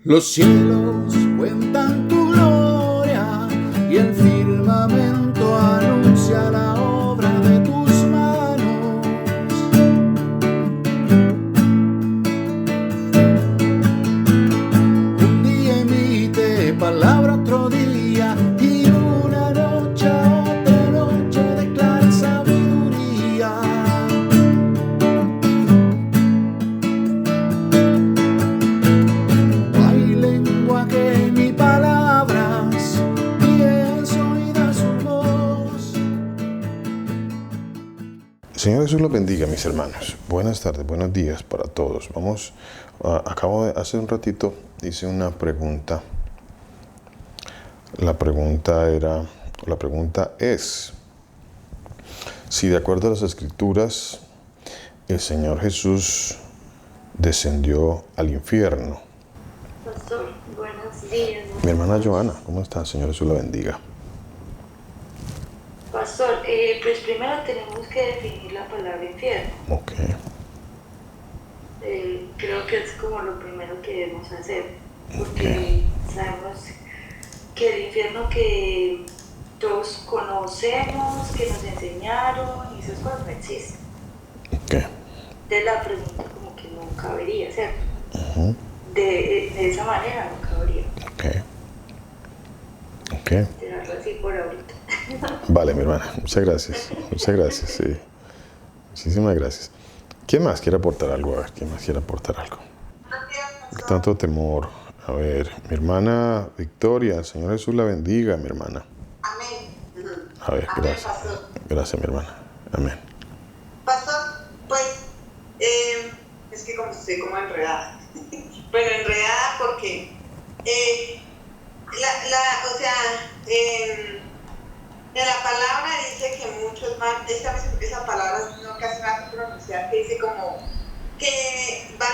Los cielos cuentan tu gloria y el firmamento anuncia la obra de tus manos. Un día emite palabra otro día y una noche otra noche declara sabiduría. Ni palabras, ni es oída su voz. Señor Jesús los bendiga, mis hermanos. Buenas tardes, buenos días para todos. Acabo de, hace un ratito, hice una pregunta. La pregunta es, si de acuerdo a las Escrituras, el Señor Jesús descendió al infierno. Pastor, buenos días. Mi hermana Joana, ¿cómo está? Señor Jesús la bendiga. Pastor, pues primero tenemos que definir la palabra infierno. Ok. Creo que es como lo primero que debemos hacer, porque sabemos que el infierno que todos conocemos, que nos enseñaron, y esas cosas no existen. Ok. Entonces la pregunta como que no cabería, ¿cierto? Uh-huh. De esa manera no cabría. Ok. Tirarlo así por ahorita. Vale, mi hermana. Muchas gracias. Muchas gracias, sí. Muchísimas gracias. ¿Quién más quiere aportar algo? A ver, ¿quién más quiere aportar algo? Tanto temor. A ver, mi hermana Victoria, el Señor Jesús la bendiga, mi hermana. Amén. A ver, Amén, gracias. pastor. Gracias, mi hermana. Amén. Pastor, pues, es que como estoy como enredada. Bueno, enredada porque, en la palabra dice que muchos más, esa palabra no casi me hace pronunciar, que dice como que van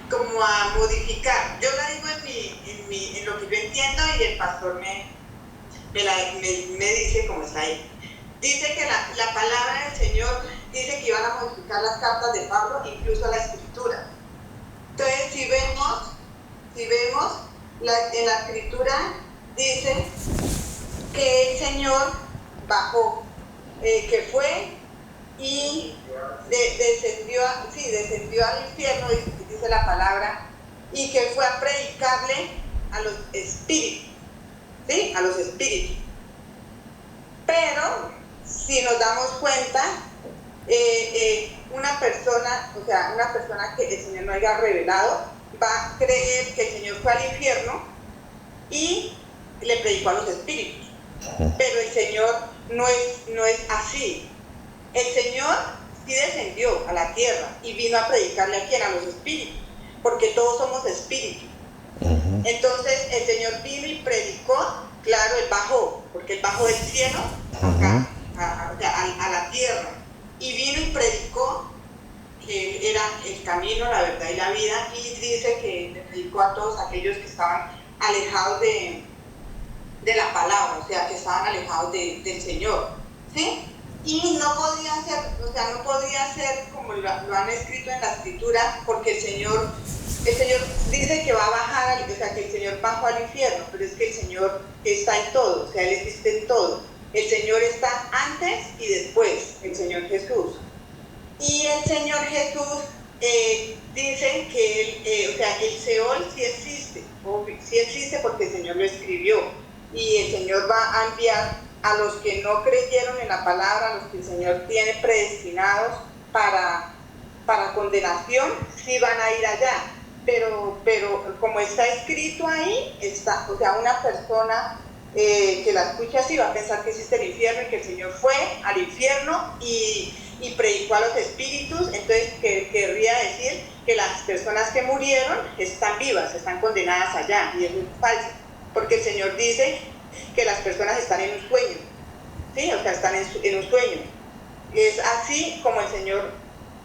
como a modificar. Yo la digo en lo que yo entiendo y el pastor me dice cómo está ahí. Dice que la palabra del Señor dice que iban a modificar las cartas de Pablo, incluso la escritura. Entonces, si vemos en la escritura dice que el Señor bajó, que fue y descendió al infierno, dice la palabra, y que fue a predicarle a los espíritus, ¿sí? A los espíritus. Pero, si nos damos cuenta, una persona que el Señor no haya revelado, va a creer que el Señor fue al infierno y le predicó a los espíritus. Pero el Señor no es así. El Señor sí descendió a la tierra y vino a predicarle a quién, a los espíritus, porque todos somos espíritus. Entonces el Señor vino y predicó, claro, Él bajó, porque Él bajó del cielo acá, a la tierra, y vino y predicó que Él era el camino, la verdad y la vida, y dice que le predicó a todos aquellos que estaban alejados de la palabra, o sea, que estaban alejados del Señor, ¿sí? Y no podía ser como lo han escrito en la escritura, porque el Señor dice que va a bajar, o sea, que el Señor bajó al infierno, pero es que el Señor está en todo, o sea, Él existe en todo. El Señor está antes y después, el Señor Jesús. Y el Señor Jesús dice que el Seol sí existe porque el Señor lo escribió. Y el Señor va a enviar a los que no creyeron en la palabra, a los que el Señor tiene predestinados para condenación, sí van a ir allá. Pero como está escrito ahí, una persona que la escucha así va a pensar que existe el infierno y que el Señor fue al infierno y predicó a los espíritus. Entonces querría decir que las personas que murieron están vivas, están condenadas allá, y eso es falso, porque el Señor dice que las personas están en un sueño, ¿sí? O sea, están en un sueño. Es así como el Señor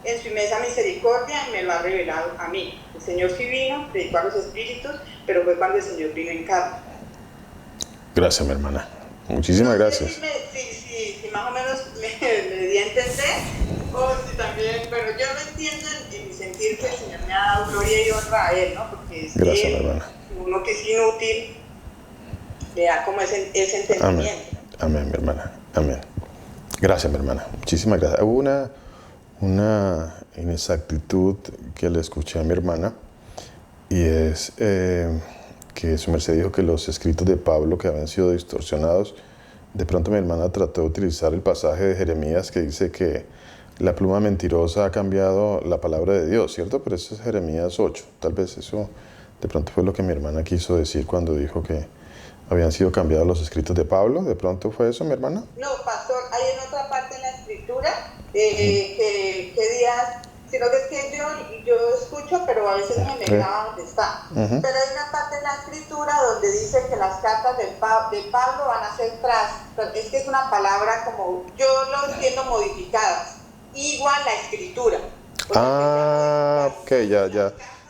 en su inmensa misericordia me lo ha revelado a mí. El Señor sí vino, predicó a los espíritus, pero fue cuando el Señor vino en carne. Gracias, mi hermana. Muchísimas gracias. Si más o menos me di a entender, o si también, bueno, yo lo entiendo en mi sentido decir que el Señor me ha dado gloria y honra a Él, ¿no? Porque es Gracias, que hermana. uno que es inútil le da como ese entendimiento. Amén. Amén, mi hermana. Amén. Gracias, mi hermana. Muchísimas gracias. Hubo una inexactitud que le escuché a mi hermana, y es que su merced dijo que los escritos de Pablo que habían sido distorsionados. De pronto mi hermana trató de utilizar el pasaje de Jeremías que dice que la pluma mentirosa ha cambiado la palabra de Dios, ¿cierto? Pero eso es Jeremías 8. Tal vez eso de pronto fue lo que mi hermana quiso decir cuando dijo que habían sido cambiados los escritos de Pablo. ¿De pronto fue eso, mi hermana? No, pastor, hay en otra parte en la escritura que días, sino que es que yo escucho, pero a veces me graba donde está. Pero hay una parte en la escritura donde dice que las cartas de Pablo van a ser es que es una palabra como, yo lo entiendo, modificadas, igual la escritura. Ok,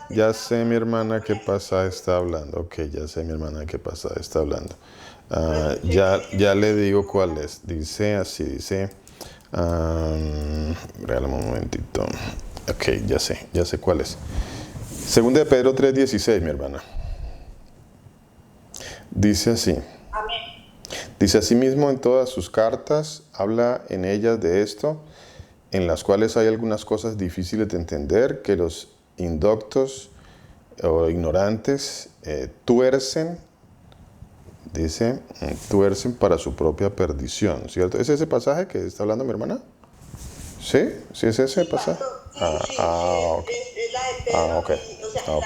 ya sé, mi hermana, qué pasaje está hablando. Ok, ya sé, mi hermana, qué pasaje está hablando. Ya le digo cuál es. Dice así, dice... regálame un momentito. Ok, ya sé cuál es. Segunda de Pedro 3:16, mi hermana. Dice así. Amén. Dice: asimismo, en todas sus cartas habla en ellas de esto, en las cuales hay algunas cosas difíciles de entender, que los indoctos o ignorantes tuercen para su propia perdición, ¿cierto? ¿Es ese pasaje que está hablando mi hermana? ¿Sí? ¿Sí es ese pasaje? Ok. Es la de Pedro. Ok.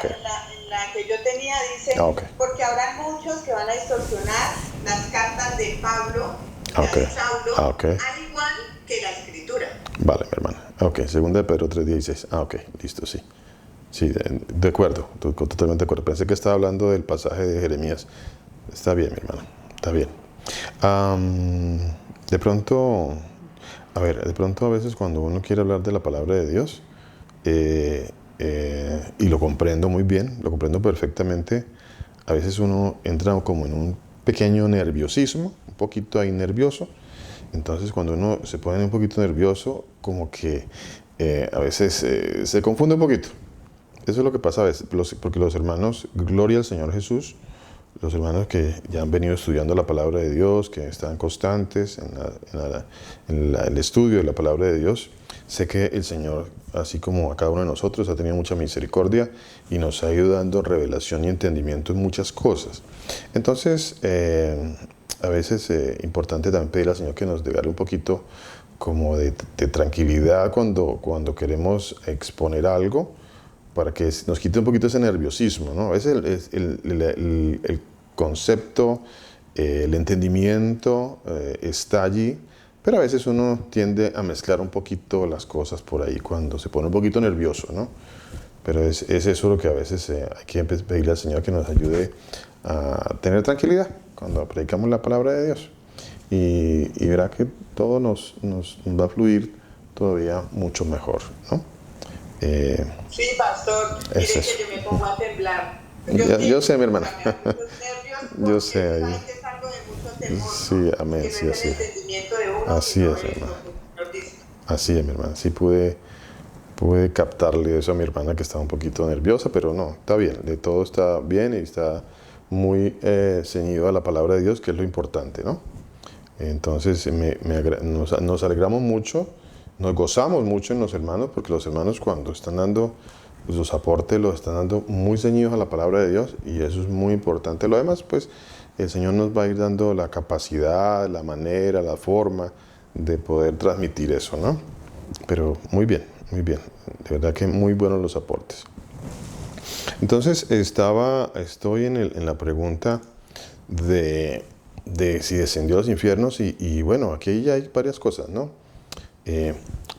En la que yo tenía dice, porque habrá muchos que van a distorsionar las cartas de Pablo, de Saulo, al igual que la escritura. Vale, mi hermana. Ok, segunda de Pedro 3:16. Ok, listo, sí. Sí, de acuerdo, totalmente de acuerdo. Pensé que estaba hablando del pasaje de Jeremías. Está bien, mi hermana, está bien. De pronto a veces cuando uno quiere hablar de la palabra de Dios, y lo comprendo muy bien, lo comprendo perfectamente, a veces uno entra como en un pequeño nerviosismo, un poquito ahí nervioso. Entonces cuando uno se pone un poquito nervioso, como que a veces se confunde un poquito. Eso es lo que pasa a veces, porque los hermanos, gloria al Señor Jesús, los hermanos que ya han venido estudiando la palabra de Dios, que están constantes en el estudio de la palabra de Dios, sé que el Señor, así como a cada uno de nosotros, ha tenido mucha misericordia y nos ha ido dando revelación y entendimiento en muchas cosas. Entonces, a veces es importante también pedir al Señor que nos dé un poquito como de tranquilidad cuando queremos exponer algo, para que nos quite un poquito ese nerviosismo, ¿no? A veces el concepto, el entendimiento está allí, pero a veces uno tiende a mezclar un poquito las cosas por ahí cuando se pone un poquito nervioso, ¿no? Pero es eso lo que a veces hay que pedirle al Señor que nos ayude a tener tranquilidad cuando predicamos la palabra de Dios. Y verá que todo nos va a fluir todavía mucho mejor, ¿no? Sí, pastor, mire que yo me pongo a temblar. Yo sé, mi hermana. Yo sé ahí. Que es algo de mucho temor, sí, ¿no? amén, que sí, no es así el es. entendimiento de uno, Así es, hermana. Así es, mi hermana. Sí pude captarle eso a mi hermana, que estaba un poquito nerviosa, pero no, está bien. De todo está bien y está muy ceñido a la palabra de Dios, que es lo importante, ¿no? Entonces nos alegramos mucho, nos gozamos mucho en los hermanos, porque los hermanos cuando están dando los aportes, los están dando muy ceñidos a la palabra de Dios, y eso es muy importante. Lo demás, pues, el Señor nos va a ir dando la capacidad, la manera, la forma de poder transmitir eso, ¿no? Pero muy bien, de verdad que muy buenos los aportes. Entonces, estoy en la pregunta de si descendió a los infiernos, y bueno, aquí ya hay varias cosas, ¿no?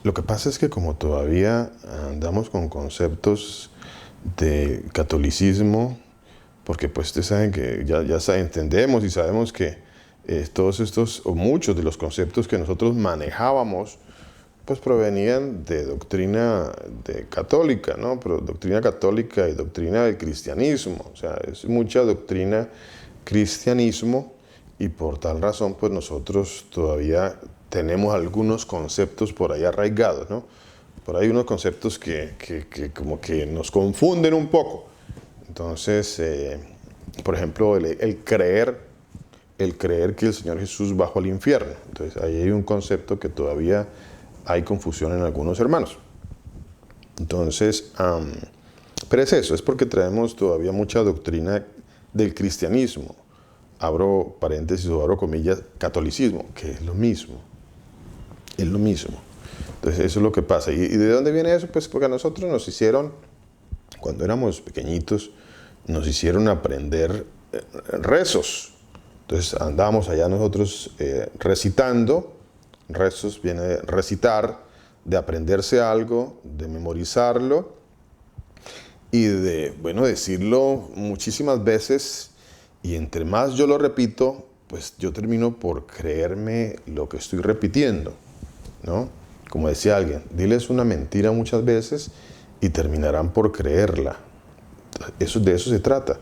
Lo que pasa es que como todavía andamos con conceptos de catolicismo, porque pues ustedes saben que ya entendemos y sabemos que todos estos, o muchos de los conceptos que nosotros manejábamos, pues provenían de doctrina católica, ¿no? Pero doctrina católica y doctrina del cristianismo, o sea, es mucha doctrina cristianismo, y por tal razón pues nosotros todavía tenemos algunos conceptos por ahí arraigados, ¿no? por ahí unos conceptos que como que nos confunden un poco. Entonces, por ejemplo, el creer que el Señor Jesús bajó al infierno. Entonces, ahí hay un concepto que todavía hay confusión en algunos hermanos. Entonces, pero es eso, es porque traemos todavía mucha doctrina del cristianismo. Abro paréntesis o abro comillas, catolicismo, que es lo mismo. Es lo mismo. Entonces, eso es lo que pasa. ¿Y de dónde viene eso? Pues porque a nosotros nos hicieron, cuando éramos pequeñitos, nos hicieron aprender rezos. Entonces, andábamos allá nosotros recitando. Rezos viene de recitar, de aprenderse algo, de memorizarlo y de, bueno, decirlo muchísimas veces. Y entre más yo lo repito, pues yo termino por creerme lo que estoy repitiendo, ¿no? Como decía alguien, diles una mentira muchas veces y terminarán por creerla. De eso se trata.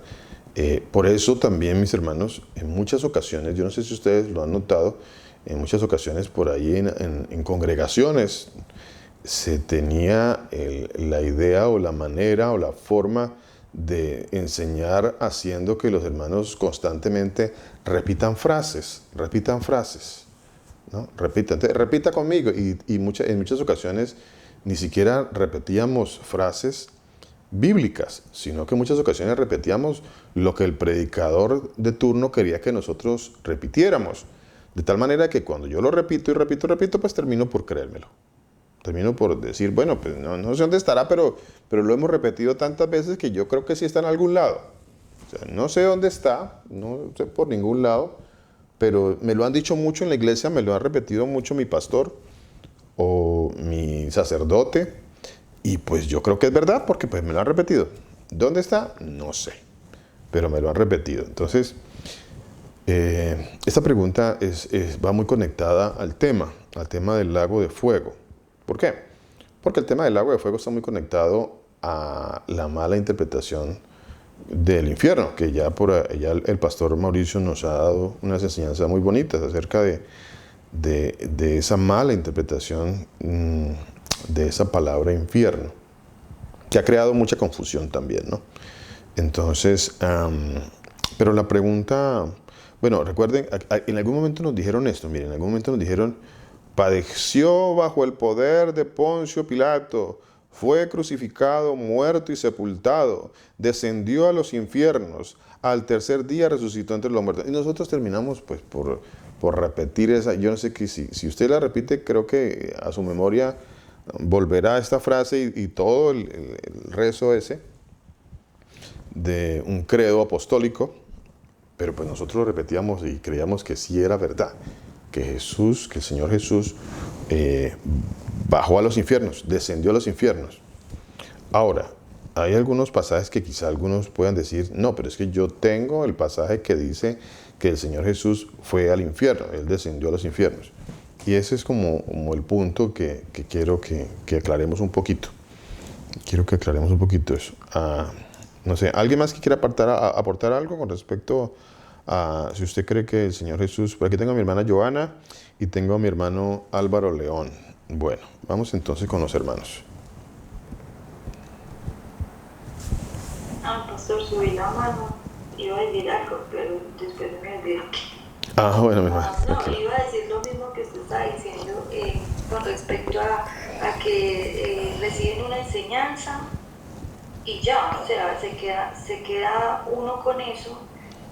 Por eso también, mis hermanos, en muchas ocasiones, yo no sé si ustedes lo han notado, en muchas ocasiones por ahí en congregaciones se tenía la idea o la manera o la forma de enseñar haciendo que los hermanos constantemente repitan frases, ¿no? Repita conmigo. Y en muchas ocasiones ni siquiera repetíamos frases bíblicas, sino que en muchas ocasiones repetíamos lo que el predicador de turno quería que nosotros repitiéramos. De tal manera que cuando yo lo repito y repito, pues termino por creérmelo. Termino por decir, bueno, pues no sé dónde estará, pero lo hemos repetido tantas veces que yo creo que sí está en algún lado. O sea, no sé dónde está, no sé por ningún lado, pero me lo han dicho mucho en la iglesia, me lo ha repetido mucho mi pastor o mi sacerdote, y pues yo creo que es verdad porque pues me lo han repetido. ¿Dónde está? No sé, pero me lo han repetido. Entonces, esta pregunta va muy conectada al tema del lago de fuego. ¿Por qué? Porque el tema del lago de fuego está muy conectado a la mala interpretación del infierno, que ya el pastor Mauricio nos ha dado unas enseñanzas muy bonitas acerca de esa mala interpretación de esa palabra infierno, que ha creado mucha confusión también, ¿no? Entonces, pero la pregunta, bueno, recuerden, en algún momento nos dijeron esto, miren, en algún momento nos dijeron, padeció bajo el poder de Poncio Pilato, fue crucificado, muerto y sepultado, descendió a los infiernos, al tercer día resucitó entre los muertos. Y nosotros terminamos pues por repetir esa, yo no sé que si usted la repite, creo que a su memoria volverá esta frase y todo el rezo ese de un credo apostólico, pero pues nosotros lo repetíamos y creíamos que sí era verdad, que el Señor Jesús bajó a los infiernos, descendió a los infiernos. Ahora, hay algunos pasajes que quizá algunos puedan decir, no, pero es que yo tengo el pasaje que dice que el Señor Jesús fue al infierno, Él descendió a los infiernos. Y ese es como el punto que quiero que aclaremos un poquito. Quiero que aclaremos un poquito eso. No sé, ¿alguien más que quiera aportar algo con respecto a si usted cree que el Señor Jesús... Por aquí tengo a mi hermana Joana y tengo a mi hermano Álvaro León. Bueno, vamos entonces con los hermanos. Pastor, subí la mano. Iba a decir algo, pero después me olvidé. Bueno, mi hermano. No, iba a decir lo mismo que usted estaba diciendo con respecto a que reciben una enseñanza y ya, o sea, se queda uno con eso,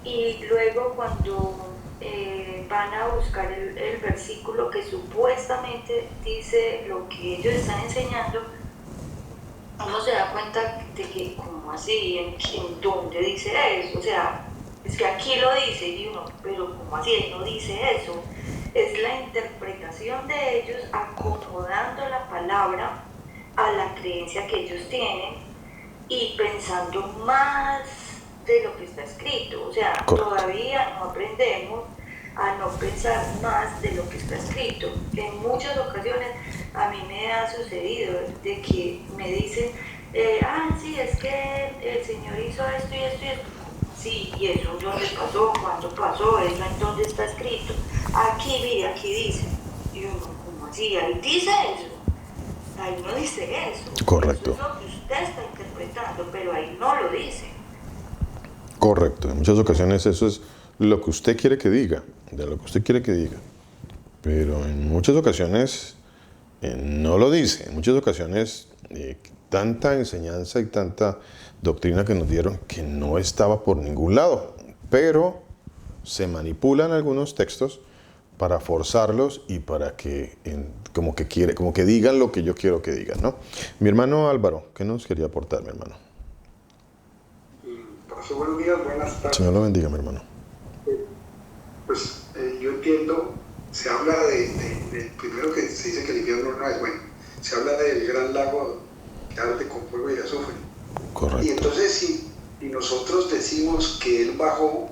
y luego cuando van a buscar el versículo que supuestamente dice lo que ellos están enseñando, uno se da cuenta de que, ¿cómo así? ¿En dónde dice eso? O sea, es que aquí lo dice, y uno, pero ¿cómo así? Él no dice eso. Es la interpretación de ellos acomodando la palabra a la creencia que ellos tienen y pensando más de lo que está escrito. O sea, todavía no aprendemos a no pensar más de lo que está escrito. En muchas ocasiones a mí me ha sucedido de que me dicen, sí, es que el Señor hizo esto y esto y esto. Sí, y eso dónde pasó, cuándo pasó, eso en dónde está escrito. Aquí, mire, aquí dice. Y uno, ¿cómo así? Ahí dice eso. ahí no dice eso. Correcto. Eso es lo que usted está interpretando, pero ahí no lo dice. Correcto. En muchas ocasiones eso es lo que usted quiere que diga, de lo que usted quiere que diga. Pero en muchas ocasiones no lo dice. En muchas ocasiones tanta enseñanza y tanta doctrina que nos dieron que no estaba por ningún lado. Pero se manipulan algunos textos para forzarlos y para que como que digan lo que yo quiero que digan, ¿no? Mi hermano Álvaro, ¿qué nos quería aportar, mi hermano? Pastor, buenos días, buenas tardes. Señor lo bendiga, mi hermano. Pues yo entiendo, se habla de primero que se dice que el infierno no es bueno, se habla del gran lago que arde con fuego y azufre. Correcto. Y entonces si nosotros decimos que él bajó,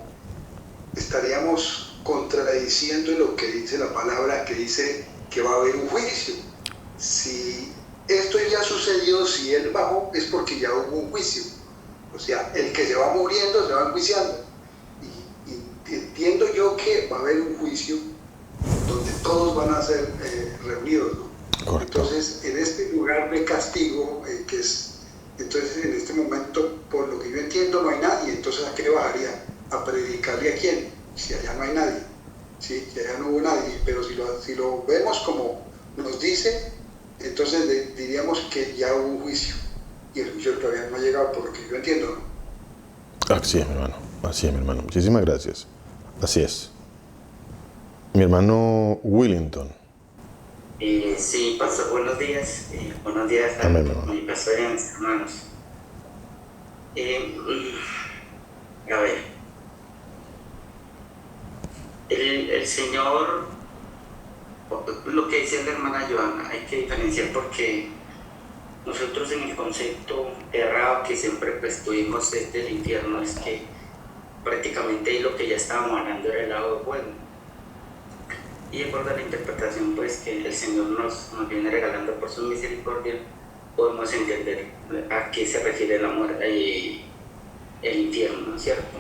estaríamos contradiciendo lo que dice la palabra, que dice que va a haber un juicio. Si esto ya sucedió, si él bajó, es porque ya hubo un juicio. O sea, el que se va muriendo se va enjuiciando. Y entiendo yo que va a haber un juicio donde todos van a ser reunidos, ¿no? Correcto. Entonces, en este lugar de castigo, entonces en este momento, por lo que yo entiendo, no hay nadie. Entonces, ¿a qué bajaría? ¿A predicarle a quién? Si allá no hay nadie, ¿sí? Si allá no hubo nadie. Pero si lo vemos como nos dice, entonces diríamos que ya hubo un juicio. Y el juicio todavía no ha llegado, por lo que yo entiendo, ¿no? Así es, mi hermano. Así es, mi hermano. Muchísimas gracias. Así es. Mi hermano Willington. Sí, pastor, buenos días. Buenos días a Amén, hermano. mi pastor y a mis hermanos. A ver. El Señor, lo que decía la hermana Joana, hay que diferenciar porque nosotros en el concepto errado que siempre pues tuvimos del infierno es que prácticamente lo que ya estábamos hablando era el lago de fuego. Y de acuerdo a la interpretación pues que el Señor nos viene regalando por su misericordia, podemos entender a qué se refiere la muerte, el infierno, ¿no es cierto?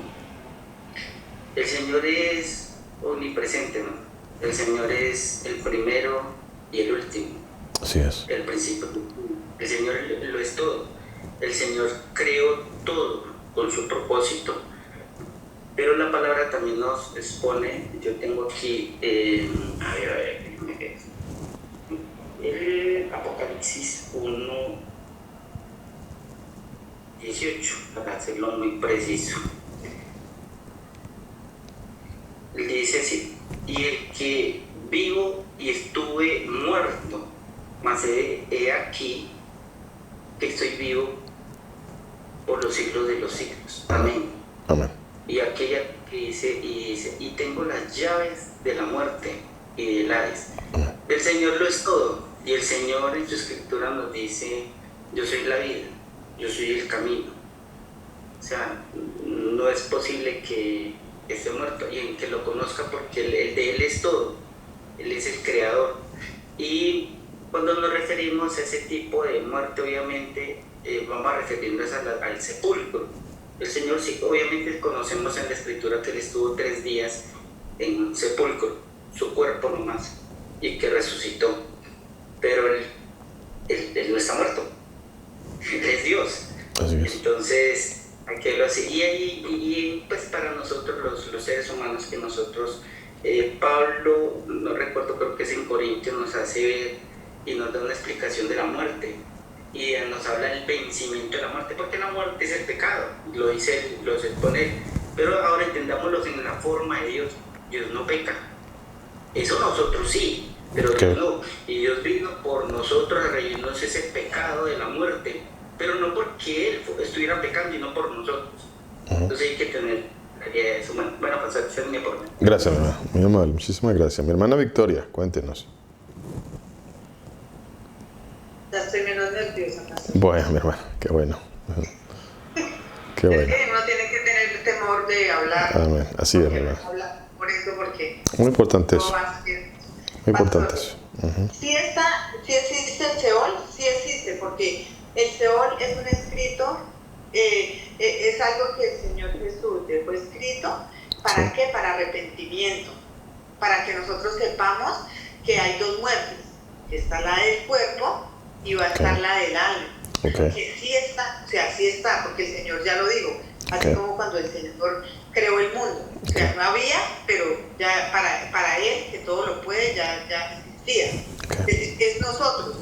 El Señor es omnipresente, ¿no? El Señor es el primero y el último. Así es. El principio. El Señor lo es todo. El Señor creó todo con su propósito. Pero la palabra también nos expone, yo tengo aquí, el Apocalipsis 1:18, para hacerlo muy preciso. Dice así: y el que vivo y estuve muerto, mas he aquí que estoy vivo por los siglos de los siglos. Amén. Amén. Y aquella que dice, y tengo las llaves de la muerte y del Hades. Amén. El Señor lo es todo. Y el Señor en su escritura nos dice: yo soy la vida, yo soy el camino. O sea, no es posible que esté muerto y en que lo conozca, porque el de Él es todo. Él es el creador. Y cuando nos referimos a ese tipo de muerte, obviamente vamos a referirnos al sepulcro. El Señor, sí, obviamente conocemos en la escritura que Él estuvo 3 días en un sepulcro, su cuerpo nomás, y que resucitó. Pero Él no está muerto. Él es Dios. Así es. Entonces, hay que verlo así. Y pues para nosotros, los seres humanos, que nosotros, Pablo, no recuerdo, creo que es en Corintios, nos hace ver y nos da una explicación de la muerte. Y nos habla del vencimiento de la muerte, porque la muerte es el pecado, lo dice, lo expone él. Pero ahora entendámoslo en la forma de Dios. Dios no peca. Eso nosotros sí, pero Okay. Dios no. Y Dios vino por nosotros a reírnos ese pecado de la muerte, pero no porque Él estuviera pecando y no por nosotros. Entonces hay que tener eso. Bueno, pasar a ser mi aporte. Gracias, mi hermano. Muy amable. Muchísimas gracias. Mi hermana Victoria, cuéntenos. Ya estoy menos nerviosa. Bueno, mi hermano, qué bueno. Qué bueno. Es que uno tiene que tener temor de hablar. Amén. Así es, mi hermano. Hablar por eso, porque Muy importante eso. no va a ser- Muy importante eso. Sí existe el Seol, sí existe, porque el Seol es un escrito, es algo que el Señor Jesús dejó escrito. ¿Para Sí. qué? Para arrepentimiento, para que nosotros sepamos que hay 2 muertes, que está la del cuerpo y va a estar la del alma. Okay. Porque sí está, o sea, sí está, porque el Señor ya lo dijo, así como cuando el Señor creó el mundo. O sea, no había, pero ya para Él, que todo lo puede, ya existía. Es nosotros.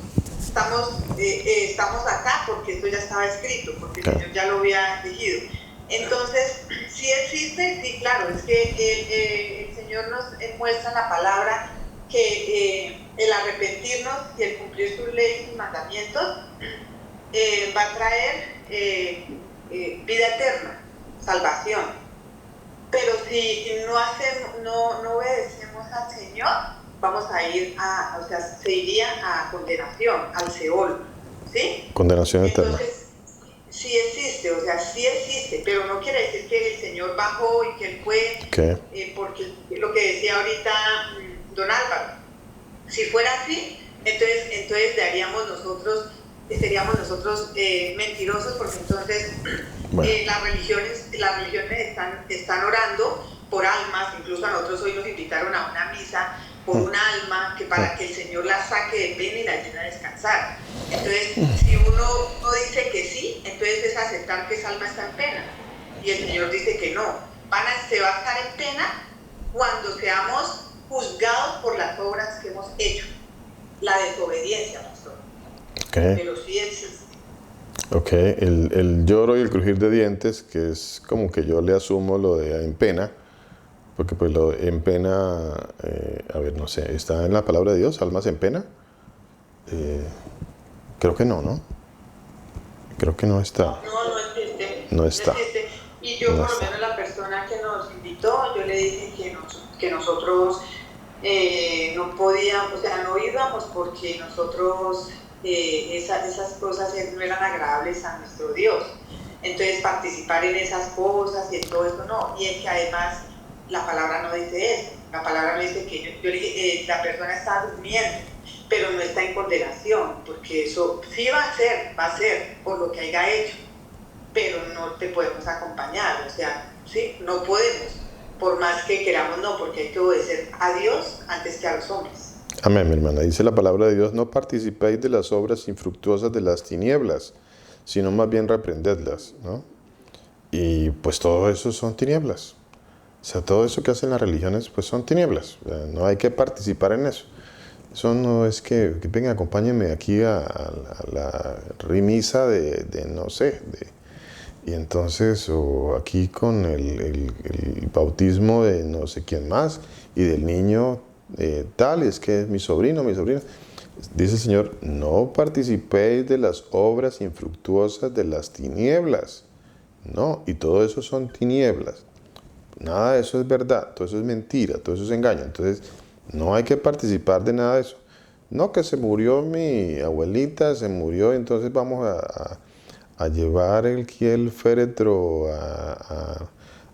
Estamos acá porque esto ya estaba escrito, porque el Señor ya lo había elegido. Entonces, sí existe, sí, claro, es que el Señor nos muestra en la palabra que el arrepentirnos y el cumplir sus leyes y mandamientos va a traer vida eterna, salvación. Pero si no obedecemos al Señor, vamos a ir o sea, se iría a condenación, al Seol, ¿sí? Condenación eterna. Entonces, sí existe, o sea, sí existe, pero no quiere decir que el Señor bajó y que Él fue, porque lo que decía ahorita don Álvaro, si fuera así, entonces seríamos nosotros mentirosos, porque entonces las religiones están orando por almas. Incluso a nosotros hoy nos invitaron a una misa por un alma, que para que el Señor la saque de pena y la lleve a descansar. Entonces, si uno dice que sí, entonces es aceptar que esa alma está en pena, y el Señor dice que no, se va a estar en pena cuando seamos juzgados por las obras que hemos hecho, la desobediencia, pastor. Pero sí existe. El lloro y el crujir de dientes, que es como que yo le asumo lo de en pena, porque pues lo en pena, a ver, no sé, ¿está en la palabra de Dios, almas en pena? Creo que no. Creo que no está. No existe. No está. No existe. Y yo, por lo menos, la persona que nos invitó, yo le dije que nosotros no podíamos, o sea, no íbamos porque nosotros esas cosas no eran agradables a nuestro Dios. Entonces, participar en esas cosas y en todo eso no. Y es que además la palabra no dice eso. La palabra no dice que yo le dije, la persona está durmiendo, pero no está en condenación, porque eso sí va a ser por lo que haya hecho, pero no te podemos acompañar, o sea, sí, no podemos, por más que queramos, no, porque hay que obedecer a Dios antes que a los hombres. Amén, mi hermana. Dice la palabra de Dios: no participéis de las obras infructuosas de las tinieblas, sino más bien reprendedlas, ¿no? Y pues todo eso son tinieblas. O sea, todo eso que hacen las religiones, pues son tinieblas. No hay que participar en eso. Eso no es que venga, acompáñenme aquí a la remisa de no sé, y entonces, o aquí con el bautismo de no sé quién más, y del niño tal, es que es mi sobrino, mi sobrina. Dice el Señor: no participéis de las obras infructuosas de las tinieblas. No, y todo eso son tinieblas. Nada de eso es verdad, todo eso es mentira, todo eso es engaño. Entonces, no hay que participar de nada de eso. No, que se murió mi abuelita, se murió, entonces vamos a llevar el féretro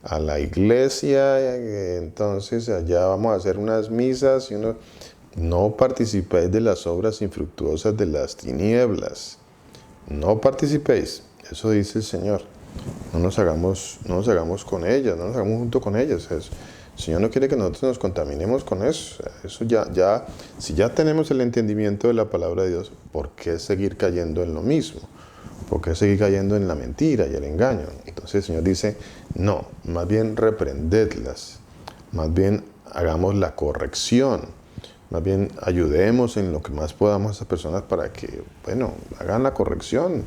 a la iglesia, entonces allá vamos a hacer unas misas. No participéis de las obras infructuosas de las tinieblas. No participéis, eso dice el Señor. No nos hagamos con ellas, no nos hagamos junto con ellas. El Señor no quiere que nosotros nos contaminemos con eso. Eso si ya tenemos el entendimiento de la palabra de Dios, ¿por qué seguir cayendo en lo mismo? ¿Por qué seguir cayendo en la mentira y el engaño? Entonces el Señor dice: no, más bien reprendedlas, más bien hagamos la corrección, más bien ayudemos en lo que más podamos a esas personas para que, hagan la corrección.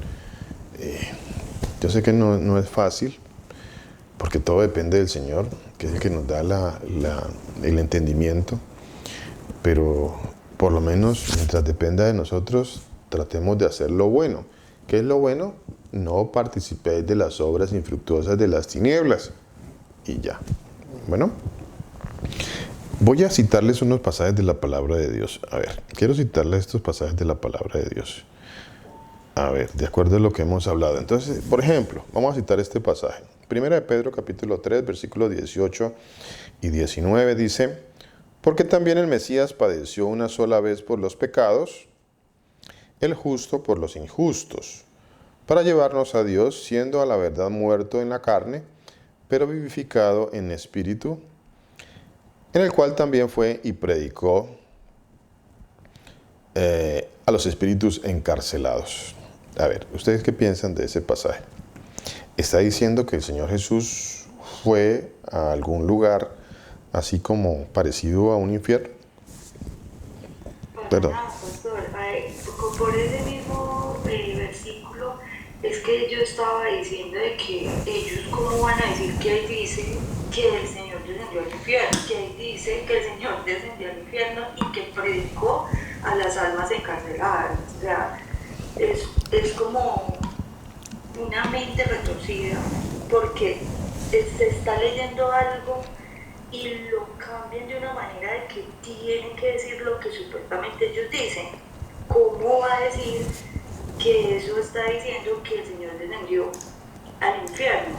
Yo sé que no es fácil, porque todo depende del Señor, que es el que nos da el entendimiento, pero por lo menos mientras dependa de nosotros, tratemos de hacer lo bueno. ¿Qué es lo bueno? No participéis de las obras infructuosas de las tinieblas. Y ya. Bueno, voy a citarles unos pasajes de la palabra de Dios. A ver, quiero citarles estos pasajes de la palabra de Dios. A ver, de acuerdo a lo que hemos hablado. Entonces, por ejemplo, vamos a citar este pasaje. Primera de Pedro, capítulo 3, versículos 18 y 19 dice: porque también el Mesías padeció una sola vez por los pecados, el justo por los injustos, para llevarnos a Dios, siendo a la verdad muerto en la carne, pero vivificado en espíritu, en el cual también fue y predicó a los espíritus encarcelados. A ver, ¿ustedes qué piensan de ese pasaje? Está diciendo que el Señor Jesús fue a algún lugar así como parecido a un infierno. Perdón. Pastor, por ese mismo versículo es que yo estaba diciendo de que ellos cómo van a decir que ahí dice que el Señor descendió al infierno, que ahí dice que el Señor descendió al infierno y que predicó a las almas encarceladas. O sea, es como una mente retorcida porque se está leyendo algo y lo cambian de una manera de que tienen que decir lo que supuestamente ellos dicen. ¿Cómo va a decir que eso está diciendo que el Señor descendió al infierno?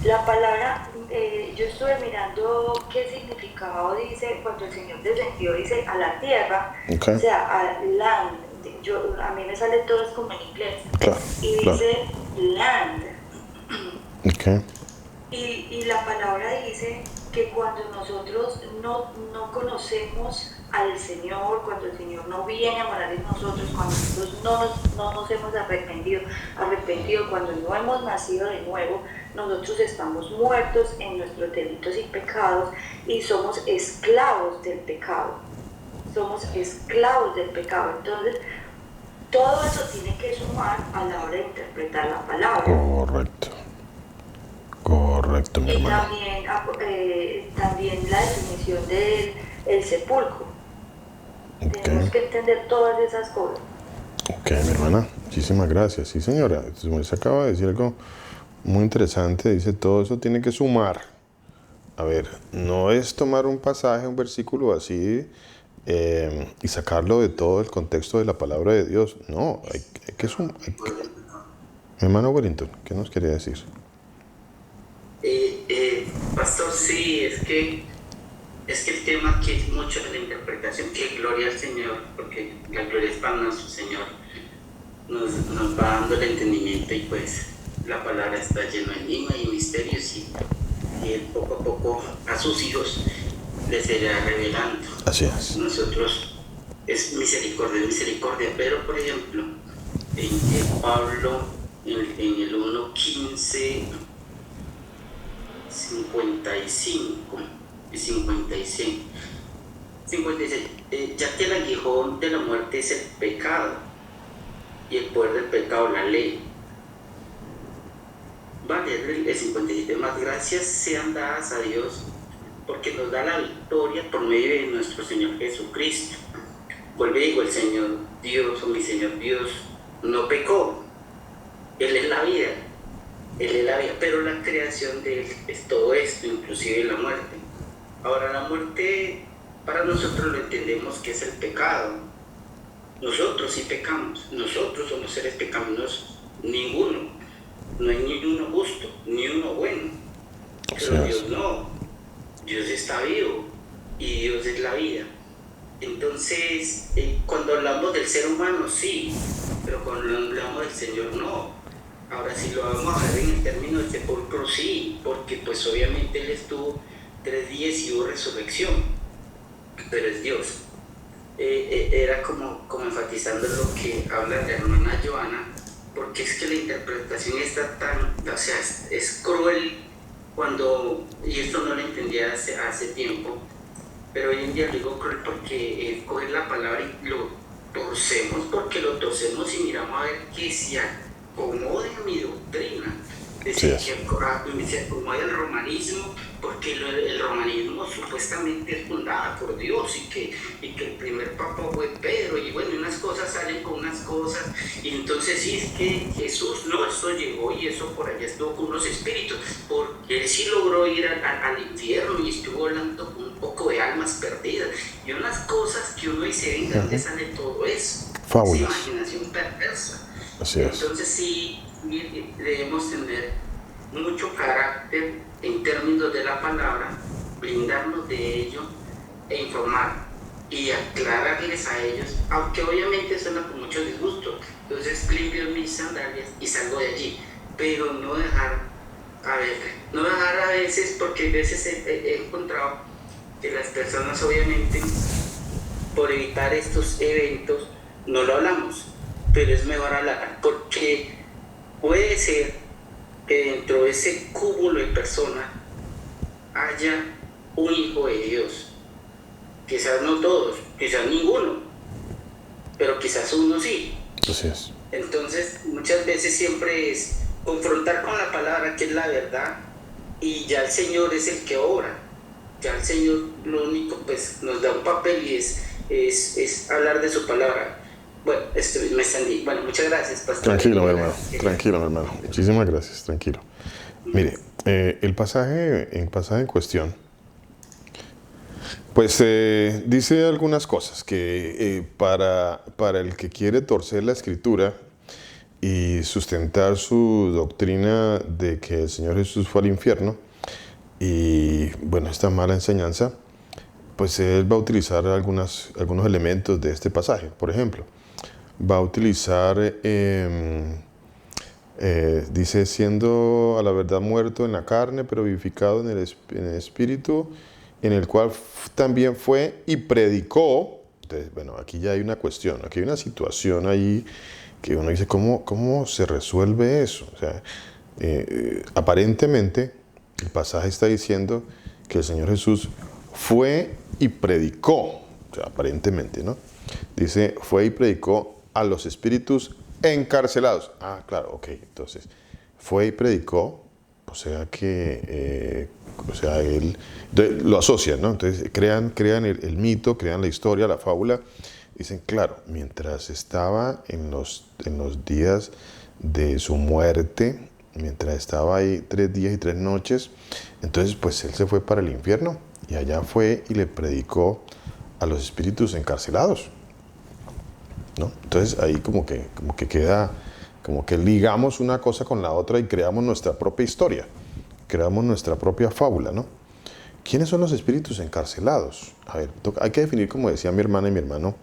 La palabra, yo estuve mirando qué significado dice cuando el Señor descendió, dice a la tierra, Okay. o sea, a land. A mí me sale todo es como en inglés. Claro, Y dice land. Okay. Y la palabra dice que cuando nosotros no conocemos al Señor, cuando el Señor no viene a morar en nosotros, cuando nosotros no nos hemos arrepentido, cuando no hemos nacido de nuevo, nosotros estamos muertos en nuestros delitos y pecados y somos esclavos del pecado. Entonces, todo eso tiene que sumar a la hora de interpretar la palabra. Correcto, mi Y hermano. también la definición del sepulcro. Okay. Tenemos que entender todas esas cosas. Ok, mi hermana, muchísimas gracias. Sí, señora, se acaba de decir algo muy interesante. Dice, todo eso tiene que sumar. A ver, no es tomar un pasaje, un versículo así y sacarlo de todo el contexto de la palabra de Dios. No, hay que sumar. Mi hermano Wellington, ¿qué nos quería decir? Pastor, sí, es que el tema aquí es mucho de la interpretación, que gloria al Señor, porque la gloria es para nuestro Señor, nos va dando el entendimiento y pues la palabra está llena de enigmas y misterios y Él poco a poco a sus hijos les irá revelando. Así es. Nosotros es misericordia, pero por ejemplo, en Pablo, en el 1:15, 55 y 56, ya que el aguijón de la muerte es el pecado y el poder del pecado la ley. Vale, el 57, más gracias sean dadas a Dios porque nos da la victoria por medio de nuestro Señor Jesucristo. Vuelve y digo, el Señor Dios, o mi Señor Dios, no pecó. Él es la vida, pero la creación de Él es todo esto, inclusive la muerte. Ahora, la muerte, para nosotros lo entendemos que es el pecado. Nosotros sí pecamos, nosotros somos seres pecaminosos, ninguno. No hay ni uno justo, ni uno bueno. Pero Dios no. Dios está vivo y Dios es la vida. Entonces, cuando hablamos del ser humano, sí, pero cuando hablamos del Señor, no. Ahora, si lo vamos a ver en el término del sepulcro, sí, porque pues obviamente Él estuvo 3 días y hubo resurrección, pero es Dios. Era como enfatizando lo que habla la hermana Joana, porque es que la interpretación está tan, o sea, es cruel cuando, y esto no lo entendía hace tiempo, pero hoy en día lo digo cruel porque coger la palabra y lo torcemos, porque lo torcemos y miramos a ver que se acomode a mi doctrina, decir que se acomode al romanismo, porque el romanismo supuestamente es fundada por Dios y que el primer papa fue Pedro, y bueno, unas cosas salen con unas cosas, y entonces sí, es que Jesús no, esto llegó y eso por allá estuvo con unos espíritus, porque Él sí logró ir al infierno y estuvo hablando con un poco de almas perdidas, y unas cosas que uno dice, venga, ¿dónde sale todo eso? Fábulas. Es imaginación perversa. Así es. Entonces sí, debemos tener mucho carácter en términos de la palabra, brindarnos de ello e informar y aclararles a ellos, aunque obviamente suena con mucho disgusto. Entonces limpio mis sandalias y salgo de allí, pero no dejar a veces, porque a veces he encontrado que las personas obviamente por evitar estos eventos no lo hablamos, pero es mejor hablar, porque puede ser que dentro de ese cúmulo de personas haya un hijo de Dios. Quizás no todos, quizás ninguno, pero quizás uno sí. Así es. Entonces, muchas veces siempre es confrontar con la palabra, que es la verdad, y ya el Señor es el que obra. Ya el Señor lo único, pues, nos da un papel y es hablar de su palabra. Bueno, me extendí. Bueno, muchas gracias, pastor. Tranquilo, mi hermano. Tranquilo, mi hermano. Muchísimas gracias. Tranquilo. Mire, el pasaje en cuestión, pues dice algunas cosas que para el que quiere torcer la Escritura y sustentar su doctrina de que el Señor Jesús fue al infierno y, bueno, esta mala enseñanza, pues él va a utilizar algunos elementos de este pasaje. Por ejemplo, va a utilizar, dice, siendo a la verdad muerto en la carne, pero vivificado en el espíritu, en el cual también fue y predicó. Entonces, bueno, aquí ya hay una cuestión, aquí hay una situación ahí que uno dice, ¿cómo se resuelve eso? O sea, aparentemente el pasaje está diciendo que el Señor Jesús fue y predicó, o sea, aparentemente, ¿no? Dice, fue y predicó a los espíritus encarcelados. Ah, claro, ok, entonces, fue y predicó, o sea que, él lo asocian, ¿no? Entonces crean el mito, crean la historia, la fábula. Dicen, claro, mientras estaba en los días de su muerte, mientras estaba ahí 3 días y 3 noches, entonces pues él se fue para el infierno y allá fue y le predicó a los espíritus encarcelados, ¿no? Entonces ahí como que queda, como que ligamos una cosa con la otra y creamos nuestra propia historia, creamos nuestra propia fábula, ¿no? ¿Quiénes son los espíritus encarcelados? A ver, hay que definir, como decía mi hermana y mi hermano,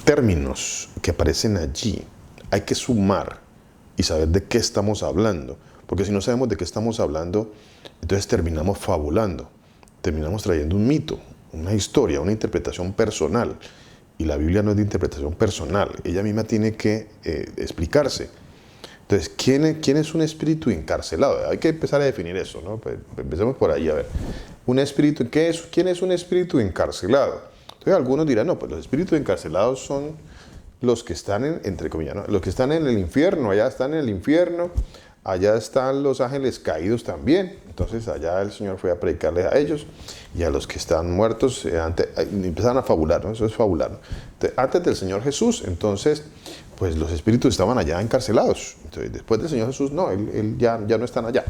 términos que aparecen allí. Hay que sumar y saber de qué estamos hablando, porque si no sabemos de qué estamos hablando, entonces terminamos fabulando, terminamos trayendo un mito, una historia, una interpretación personal, y la Biblia no es de interpretación personal, ella misma tiene que explicarse. Entonces, ¿quién es un espíritu encarcelado? Hay que empezar a definir eso, ¿no? Pues empecemos por ahí, a ver. ¿Quién es un espíritu encarcelado? Entonces, algunos dirán, no, pues los espíritus encarcelados son los que están entre comillas, ¿no? Los que están en el infierno, allá están en el infierno, allá están los ángeles caídos también. Entonces allá el Señor fue a predicarles a ellos y a los que están muertos, empezaron a fabular, ¿no? Eso es fabular, ¿no? Entonces, antes del Señor Jesús, entonces, pues los espíritus estaban allá encarcelados. Entonces, después del Señor Jesús, no, él ya no están allá.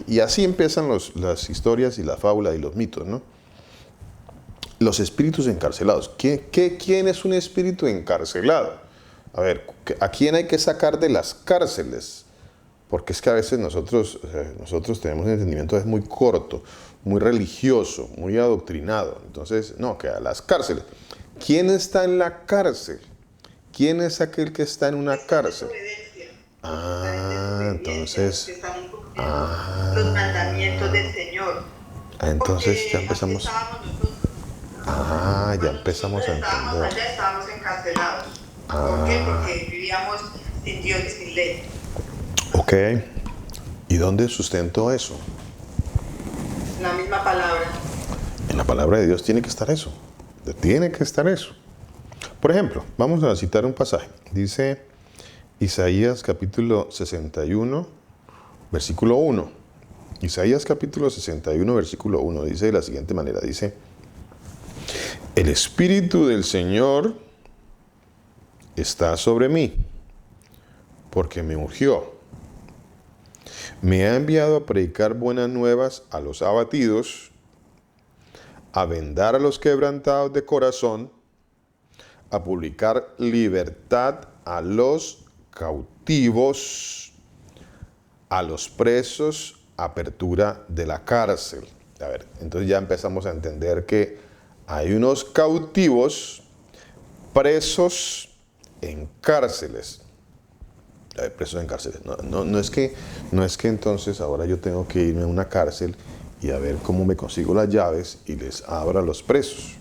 Y así empiezan las historias y la fábula y los mitos, ¿no? Los espíritus encarcelados. ¿Quién es un espíritu encarcelado? A ver, ¿a quién hay que sacar de las cárceles? Porque es que a veces nosotros tenemos un entendimiento es muy corto, muy religioso, muy adoctrinado. Entonces, no, que a las cárceles. ¿Quién está en la cárcel? ¿Quién es aquel que está en una cárcel? Entonces... los mandamientos del Señor. Entonces ya empezamos... ya empezamos a entender. Allá estábamos encarcelados. ¿Por qué? Porque vivíamos sin Dios y sin ley. Ok. ¿Y dónde sustentó eso? La misma palabra. En la palabra de Dios tiene que estar eso. Tiene que estar eso. Por ejemplo, vamos a citar un pasaje. Dice Isaías capítulo 61, versículo 1. Isaías capítulo 61, versículo 1. Dice de la siguiente manera. Dice... El Espíritu del Señor está sobre mí, porque me ungió. Me ha enviado a predicar buenas nuevas a los abatidos, a vendar a los quebrantados de corazón, a publicar libertad a los cautivos, a los presos, apertura de la cárcel. A ver, entonces ya empezamos a entender que hay unos cautivos presos en cárceles. Presos en cárceles. No es que entonces ahora yo tengo que irme a una cárcel y a ver cómo me consigo las llaves y les abro a los presos.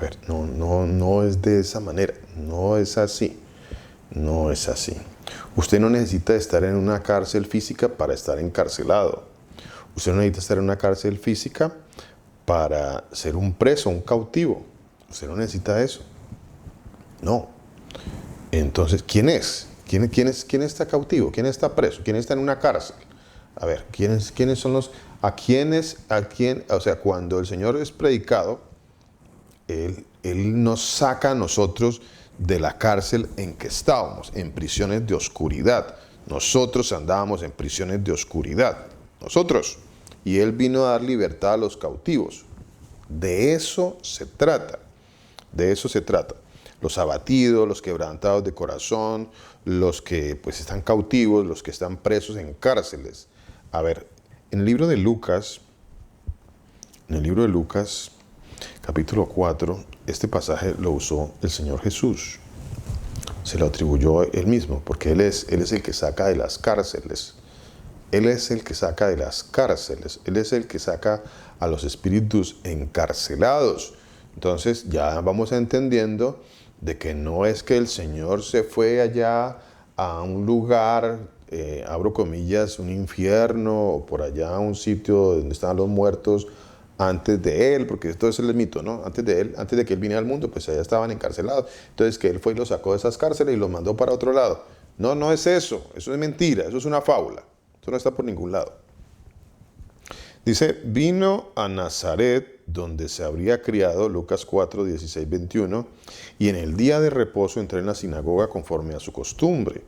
ver, no es de esa manera, no es así, no es así. Usted no necesita estar en una cárcel física para estar encarcelado. Usted no necesita estar en una cárcel física para ser un preso, un cautivo. Usted no necesita eso. No. Entonces, ¿quién es? ¿Quién está cautivo? ¿Quién está preso? ¿Quién está en una cárcel? A ver, ¿quiénes son los... o sea, cuando el Señor es predicado, Él nos saca a nosotros de la cárcel en que estábamos, en prisiones de oscuridad. Nosotros andábamos en prisiones de oscuridad. Nosotros. Y Él vino a dar libertad a los cautivos. De eso se trata. De eso se trata. Los abatidos, los quebrantados de corazón, los que pues están cautivos, los que están presos en cárceles. A ver, en el libro de Lucas, capítulo 4, este pasaje lo usó el Señor Jesús. Se lo atribuyó Él mismo, porque Él es el que saca de las cárceles. Él es el que saca de las cárceles. Él es el que saca a los espíritus encarcelados. Entonces ya vamos entendiendo de que no es que el Señor se fue allá a un lugar, abro comillas, un infierno, o por allá a un sitio donde estaban los muertos antes de Él, porque esto es el mito, ¿no? Antes de que Él viniera al mundo, pues allá estaban encarcelados. Entonces que Él fue y los sacó de esas cárceles y los mandó para otro lado. No es eso es mentira, eso es una fábula. Eso no está por ningún lado. Dice, vino a Nazaret, donde se habría criado, Lucas 4, 16, 21, y en el día de reposo entró en la sinagoga conforme a su costumbre,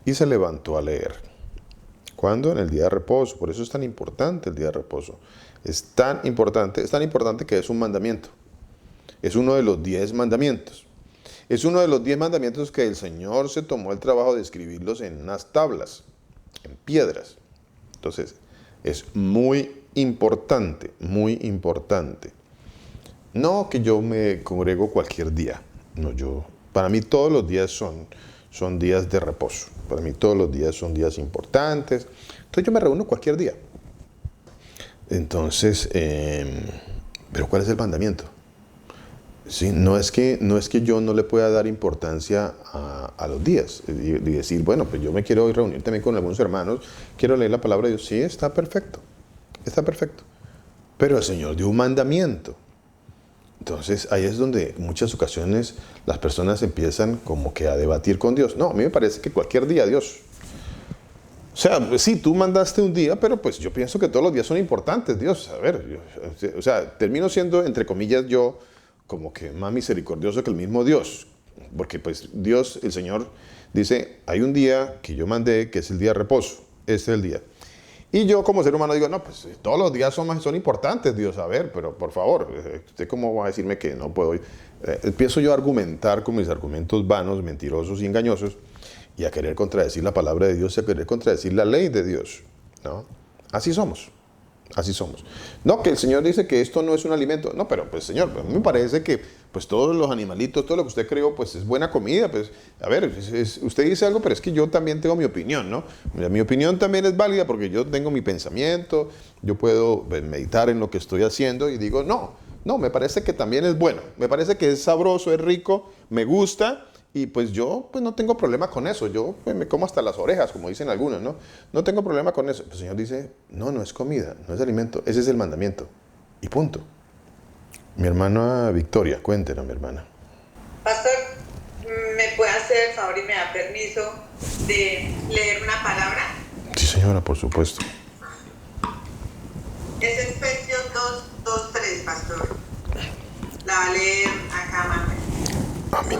y se levantó a leer. ¿Cuándo? En el día de reposo. Por eso es tan importante el día de reposo. Es tan importante que es un mandamiento. Es uno de los 10 mandamientos. Es uno de los 10 mandamientos que el Señor se tomó el trabajo de escribirlos en unas tablas, en piedras. Entonces, es muy importante, muy importante. No que yo me congrego cualquier día. No, para mí todos los días son días de reposo. Para mí todos los días son días importantes. Entonces yo me reúno cualquier día. Entonces, pero ¿cuál es el mandamiento? Sí, no es que yo no le pueda dar importancia a los días y decir, bueno, pues yo me quiero reunir también con algunos hermanos, quiero leer la palabra de Dios. Sí, está perfecto, pero el Señor dio un mandamiento. Entonces ahí es donde en muchas ocasiones las personas empiezan como que a debatir con Dios. No, a mí me parece que cualquier día, Dios. O sea, sí, tú mandaste un día, pero pues yo pienso que todos los días son importantes, Dios. A ver, o sea, termino siendo, entre comillas, yo como que más misericordioso que el mismo Dios. Porque pues Dios, el Señor, dice, hay un día que yo mandé, que es el día de reposo. Este es el día. Y yo como ser humano digo, no, pues todos los días son importantes, Dios. A ver, pero por favor, ¿usted cómo va a decirme que no puedo? Empiezo yo a argumentar con mis argumentos vanos, mentirosos y engañosos, y a querer contradecir la palabra de Dios y a querer contradecir la ley de Dios, ¿no? Así somos. No, que el Señor dice que esto no es un alimento. No, pero pues Señor, a mí me parece que pues todos los animalitos, todo lo que usted creó, pues es buena comida. Pues a ver, usted dice algo, pero es que yo también tengo mi opinión, ¿no? Mi opinión también es válida porque yo tengo mi pensamiento, yo puedo meditar en lo que estoy haciendo y digo, no, me parece que también es bueno, me parece que es sabroso, es rico, me gusta. Y pues yo pues no tengo problema con eso. Yo pues, me como hasta las orejas, como dicen algunos, ¿no? No tengo problema con eso. El Señor dice, no es comida, no es alimento. Ese es el mandamiento. Y punto. Mi hermana Victoria, cuéntenos, mi hermana. Pastor, ¿me puede hacer el favor y me da permiso de leer una palabra? Sí, señora, por supuesto. Es Efesios 2:3, Pastor. La va a leer acá, Manuel. Amén.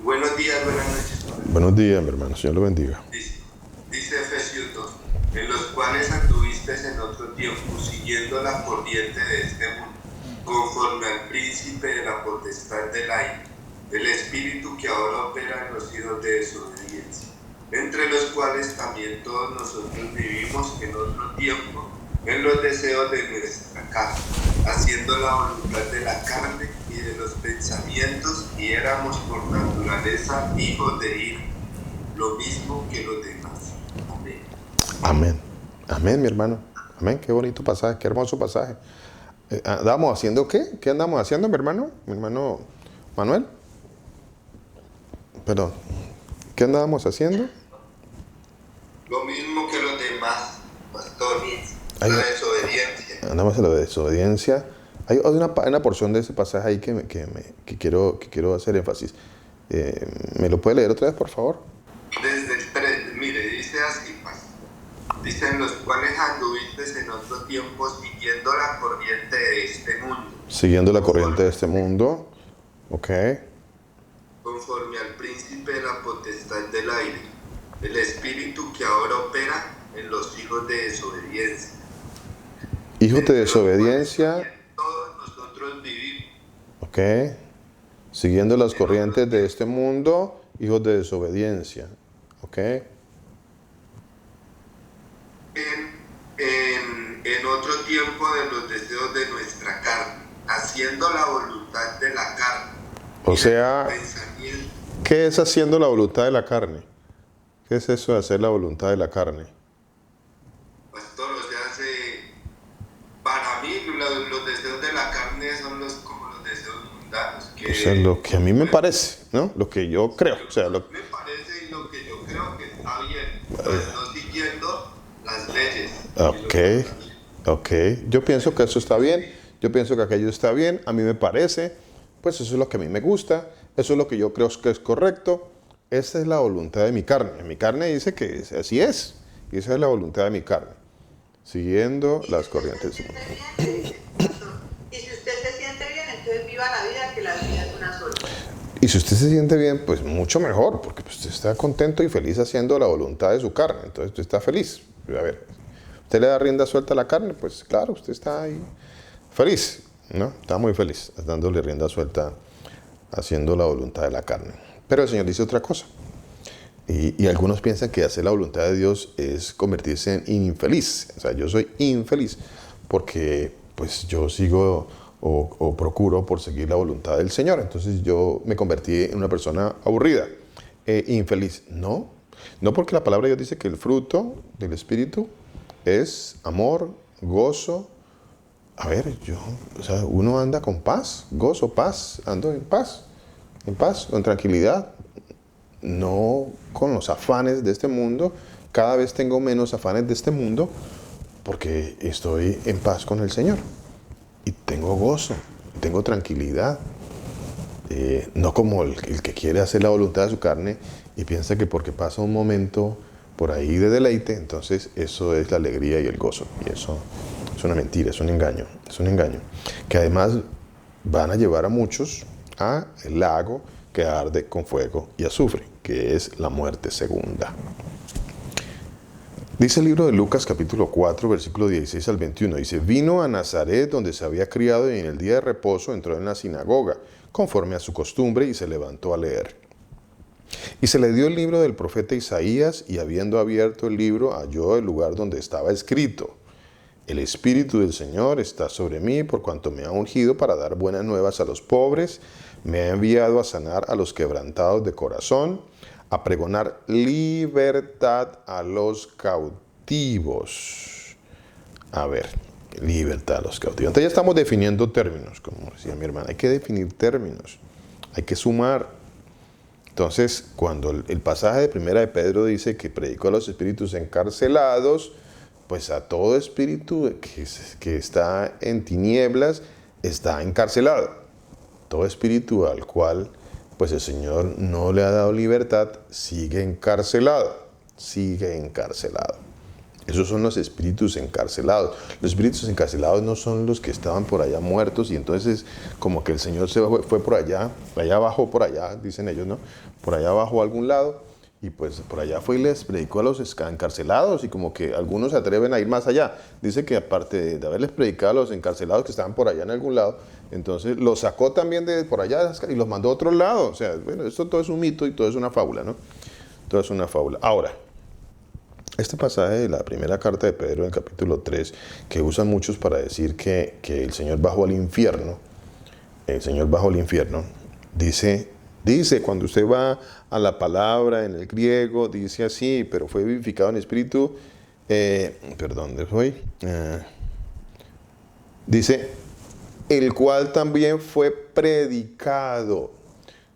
Buenos días, buenas noches. Buenos días, mi hermano. Señor lo bendiga. Dice Efesios 2, en los cuales anduviste en otro tiempo, siguiendo la corriente de este mundo, conforme al príncipe de la potestad del aire, el espíritu que ahora opera en los hijos de desobediencia, entre los cuales también todos nosotros vivimos en otro tiempo, en los deseos de nuestra carne, haciendo la voluntad de la carne y de los pensamientos, y éramos por naturaleza hijos de ira, lo mismo que los demás. Amén. Amén, mi hermano. Amén, qué bonito pasaje, qué hermoso pasaje. ¿Andamos haciendo qué? ¿Qué andamos haciendo, mi hermano? Mi hermano Manuel. Perdón. ¿Qué andábamos haciendo? Lo mismo que los demás, pastor. La desobediencia. Andamos en la desobediencia. Hay una porción de ese pasaje ahí que quiero hacer énfasis. ¿Me lo puede leer otra vez, por favor? Desde el 3, mire, dice así, pastor. Dice, en los cuales anduviste en otro tiempo siguiendo la corriente de este mundo. Siguiendo la corriente de este mundo. Ok. Conforme al príncipe de la potestad del aire, el espíritu que ahora opera en los hijos de desobediencia. Hijos de desobediencia. Todos nosotros vivimos. Ok. Siguiendo las corrientes de este mundo, hijos de desobediencia. Ok. En otro tiempo de los deseos de nuestra carne, haciendo la voluntad de la carne. O sea, ¿qué es haciendo la voluntad de la carne? ¿Qué es eso de hacer la voluntad de la carne? Pastor, o sea, para mí los deseos de la carne son como los deseos mundanos. O sea, lo que a mí me parece, ¿no? Lo que yo creo. O sea, me parece y lo que yo creo que está bien, no siguiendo las leyes. Ok. Yo pienso que eso está bien. Yo pienso que aquello está bien. A mí me parece. Pues eso es lo que a mí me gusta. Eso es lo que yo creo que es correcto. Esa es la voluntad de mi carne. Mi carne dice que así es. Y esa es la voluntad de mi carne. Siguiendo las corrientes. Y si usted se siente bien, entonces viva la vida, que la vida es una sola. Y si usted se siente bien, pues mucho mejor, porque pues, usted está contento y feliz haciendo la voluntad de su carne. Entonces usted está feliz. A ver, usted le da rienda suelta a la carne, pues claro, usted está ahí feliz, ¿no? Está muy feliz dándole rienda suelta, haciendo la voluntad de la carne. Pero el Señor dice otra cosa. Y algunos piensan que hacer la voluntad de Dios es convertirse en infeliz. O sea, yo soy infeliz porque pues yo sigo o procuro por seguir la voluntad del Señor. Entonces yo me convertí en una persona aburrida, infeliz. No porque la palabra de Dios dice que el fruto del Espíritu es amor, gozo. A ver, uno anda con paz, gozo, paz, ando en paz, con tranquilidad. No con los afanes de este mundo. Cada vez tengo menos afanes de este mundo porque estoy en paz con el Señor. Y tengo gozo, tengo tranquilidad. No como el que quiere hacer la voluntad de su carne y piensa que porque pasa un momento por ahí de deleite, entonces eso es la alegría y el gozo. Y eso es una mentira, es un engaño. Es un engaño. Que además van a llevar a muchos al lago que arde con fuego y azufre, que es la muerte segunda. Dice el libro de Lucas capítulo 4, versículo 16 al 21. Dice, vino a Nazaret donde se había criado y en el día de reposo entró en la sinagoga, conforme a su costumbre, y se levantó a leer. Y se le dio el libro del profeta Isaías, y habiendo abierto el libro, halló el lugar donde estaba escrito, el Espíritu del Señor está sobre mí, por cuanto me ha ungido para dar buenas nuevas a los pobres, me ha enviado a sanar a los quebrantados de corazón, a pregonar libertad a los cautivos. A ver, libertad a los cautivos. Entonces ya estamos definiendo términos, como decía mi hermana. Hay que definir términos, hay que sumar. Entonces, cuando el pasaje de 1 de Pedro dice que predicó a los espíritus encarcelados, pues a todo espíritu que está en tinieblas está encarcelado. Todo espíritu al cual pues el Señor no le ha dado libertad sigue encarcelado. Esos son los espíritus encarcelados. Los espíritus encarcelados no son los que estaban por allá muertos y entonces como que el Señor se fue por allá abajo, por allá, dicen ellos, ¿no? Por allá abajo a algún lado. Y pues por allá fue y les predicó a los encarcelados y como que algunos se atreven a ir más allá. Dice que aparte de haberles predicado a los encarcelados que estaban por allá en algún lado, entonces los sacó también de por allá y los mandó a otro lado. O sea, bueno, esto todo es un mito y todo es una fábula, ¿no? Todo es una fábula. Ahora, este pasaje de la primera carta de Pedro en el capítulo 3, que usan muchos para decir que el Señor bajó al infierno, dice, cuando usted va a la palabra en el griego, dice así, pero fue vivificado en espíritu, dice, el cual también fue predicado.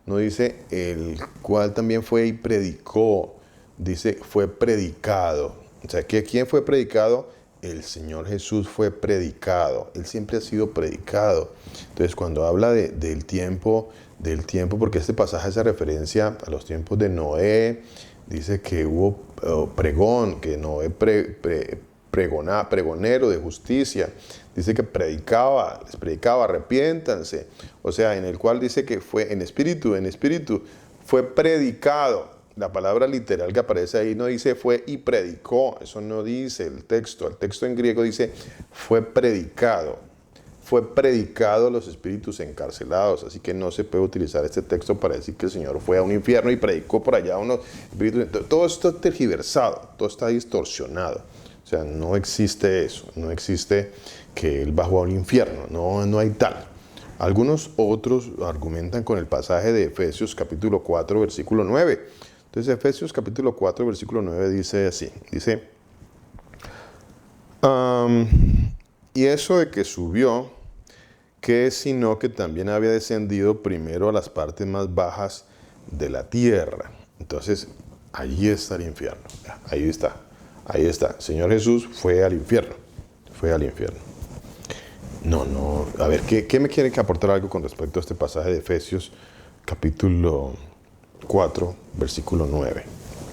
No dice el cual también fue y predicó, dice fue predicado. O sea, ¿quién fue predicado? El Señor Jesús fue predicado. Él siempre ha sido predicado. Entonces, cuando habla del tiempo, porque este pasaje hace referencia a los tiempos de Noé, dice que hubo pregón, que Noé pregonero de justicia, dice que les predicaba, arrepiéntanse, o sea, en el cual dice que fue en espíritu, fue predicado. La palabra literal que aparece ahí no dice fue y predicó, eso no dice el texto en griego dice fue predicado a los espíritus encarcelados, así que no se puede utilizar este texto para decir que el Señor fue a un infierno y predicó por allá a unos espíritus. Todo esto es tergiversado, todo está distorsionado. O sea, no existe eso, no existe que Él bajó al infierno, no hay tal. Algunos otros argumentan con el pasaje de Efesios capítulo 4, versículo 9. Entonces, Efesios capítulo 4, versículo 9 dice así, dice, y eso de que subió, que es sino que también había descendido primero a las partes más bajas de la tierra. Entonces, allí está el infierno, ahí está. Señor Jesús fue al infierno. No. A ver, ¿qué me quieren que aportar algo con respecto a este pasaje de Efesios, capítulo 4, versículo 9?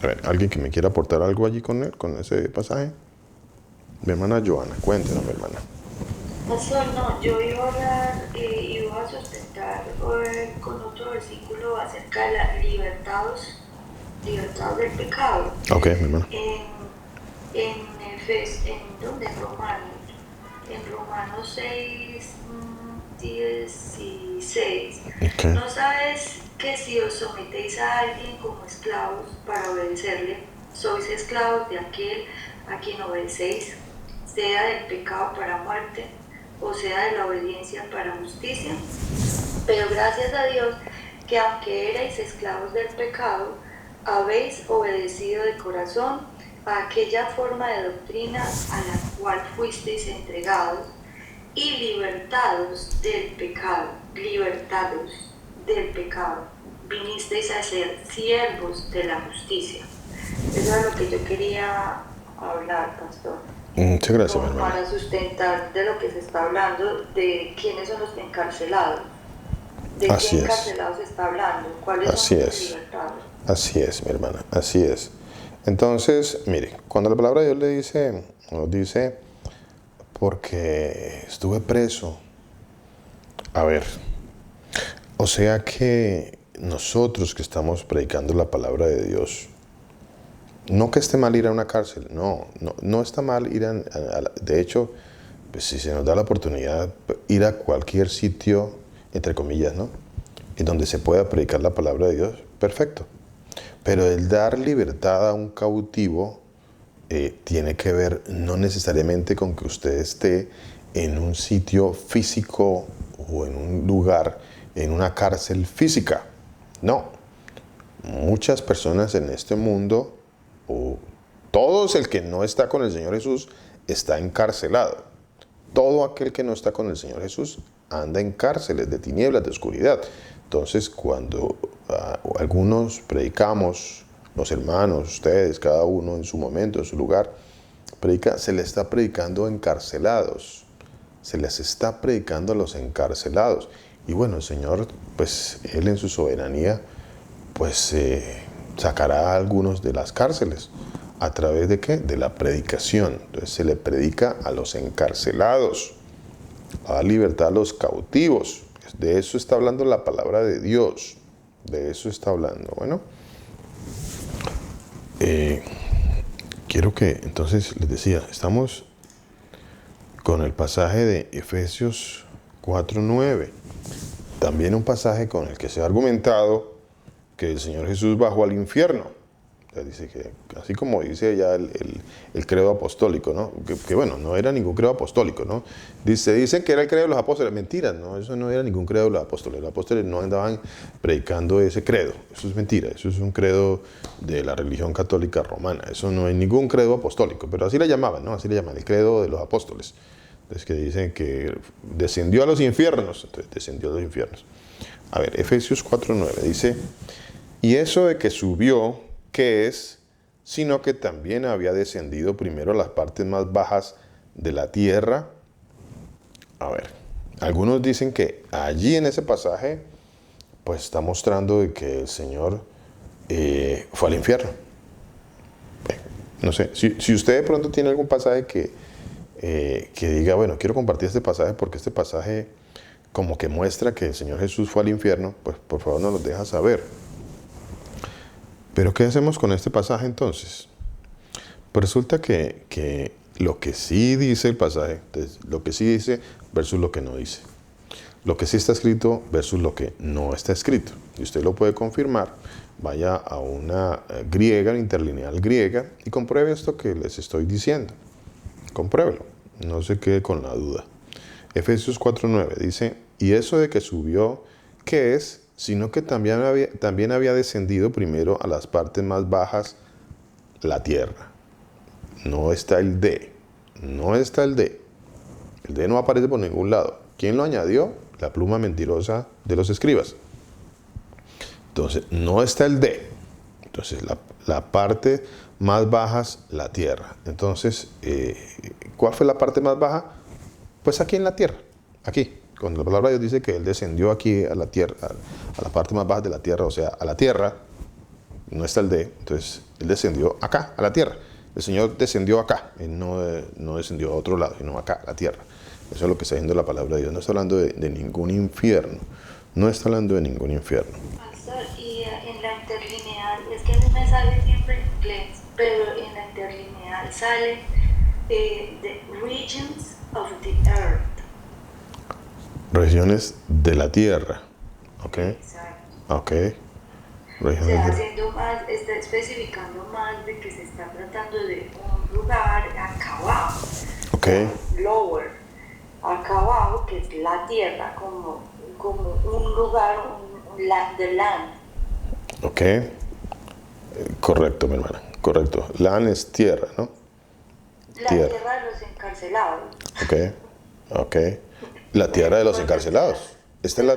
A ver, ¿alguien que me quiera aportar algo allí con ese pasaje? Mi hermana Joana, cuéntenos, mi hermana. Pastor, no, yo iba a hablar, iba a sustentar con otro versículo acerca de la libertados del pecado. Ok, mi hermana. En Romanos 6, 16, Okay. ¿no sabes que si os sometéis a alguien como esclavos para obedecerle, sois esclavos de aquel a quien obedecéis, sea del pecado para muerte o sea de la obediencia para justicia? Pero gracias a Dios que aunque erais esclavos del pecado, habéis obedecido de corazón a aquella forma de doctrina a la cual fuisteis entregados, y libertados del pecado, vinisteis a ser siervos de la justicia. Eso es lo que yo quería hablar, pastor. Muchas gracias, mi hermana. Para sustentar de lo que se está hablando, de quiénes son los encarcelados. ¿De qué encarcelados se está hablando? ¿Cuáles son los libertados? Así es, mi hermana, así es. Entonces, mire, cuando la palabra de Dios nos dice, porque estuve preso. A ver, o sea que nosotros que estamos predicando la palabra de Dios, no que esté mal ir a una cárcel, no está mal ir de hecho, pues si se nos da la oportunidad, ir a cualquier sitio, entre comillas, ¿no? En donde se pueda predicar la palabra de Dios, perfecto. Pero el dar libertad a un cautivo tiene que ver no necesariamente con que usted esté en un sitio físico o en un lugar, en una cárcel física. No. Muchas personas en este mundo, o todos el que no está con el Señor Jesús, está encarcelado. Todo aquel que no está con el Señor Jesús anda en cárceles de tinieblas, de oscuridad. Entonces, cuando algunos predicamos, los hermanos, ustedes, cada uno en su momento, en su lugar, se le está predicando encarcelados. Se les está predicando a los encarcelados. Y bueno, el Señor, pues, Él en su soberanía, pues, sacará a algunos de las cárceles. ¿A través de qué? De la predicación. Entonces, se le predica a los encarcelados, a dar libertad a los cautivos. De eso está hablando la palabra de Dios. De eso está hablando. Bueno, quiero que, entonces, les decía, estamos con el pasaje de Efesios 4:9. También un pasaje con el que se ha argumentado que el Señor Jesús bajó al infierno. Dice que, así como dice ya el credo apostólico, ¿no? Que bueno, no era ningún credo apostólico, ¿no? Dicen que era el credo de los apóstoles. Mentira, no, eso no era ningún credo de los apóstoles. Los apóstoles no andaban predicando ese credo. Eso es mentira, eso es un credo de la religión católica romana. Eso no es ningún credo apostólico, pero así le llamaban, ¿no? Así le llaman, el credo de los apóstoles. Es que dicen que descendió a los infiernos. Entonces, descendió a los infiernos. A ver, Efesios 4:9 dice, y eso de que subió, ¿qué es? Sino que también había descendido primero a las partes más bajas de la tierra. A ver, algunos dicen que allí en ese pasaje, pues está mostrando de que el Señor fue al infierno. No sé, si usted de pronto tiene algún pasaje que diga, bueno, quiero compartir este pasaje porque este pasaje como que muestra que el Señor Jesús fue al infierno, pues por favor nos lo deja saber. Pero ¿qué hacemos con este pasaje entonces? Pues resulta que lo que sí dice el pasaje, entonces, lo que sí dice versus lo que no dice. Lo que sí está escrito versus lo que no está escrito. Y usted lo puede confirmar. Vaya a una griega, una interlineal griega, y compruebe esto que les estoy diciendo. Compruébelo. No se quede con la duda. Efesios 4:9 dice, y eso de que subió, ¿qué es? Sino que también había descendido primero a las partes más bajas, la tierra. No está el de. No está el de. El de no aparece por ningún lado. ¿Quién lo añadió? La pluma mentirosa de los escribas. Entonces, no está el de. Entonces, la parte más baja es la tierra. Entonces, ¿cuál fue la parte más baja? Pues aquí en la tierra. Aquí. Cuando la palabra de Dios dice que Él descendió aquí a la tierra, a la parte más baja de la tierra, o sea, a la tierra, no está el de. Entonces, Él descendió acá, a la tierra. El Señor descendió acá. Él no descendió a otro lado, sino acá, a la tierra. Eso es lo que está diciendo la palabra de Dios. No está hablando de ningún infierno. No está hablando de ningún infierno. Pastor, y en la interlineal, es que a mí me sale siempre en inglés, pero en la interlineal sale the regions of the earth. Regiones de la tierra. ¿Ok? Exacto. Ok. O sea, haciendo más, está especificando más de que se está tratando de un lugar acá abajo. Ok. Lower. Acá abajo, que es la tierra, como un lugar, the land. Ok. Correcto, mi hermana. Correcto. Land es tierra, ¿no? La tierra de los encarcelados. Ok. Ok. La tierra de los encarcelados. Esta es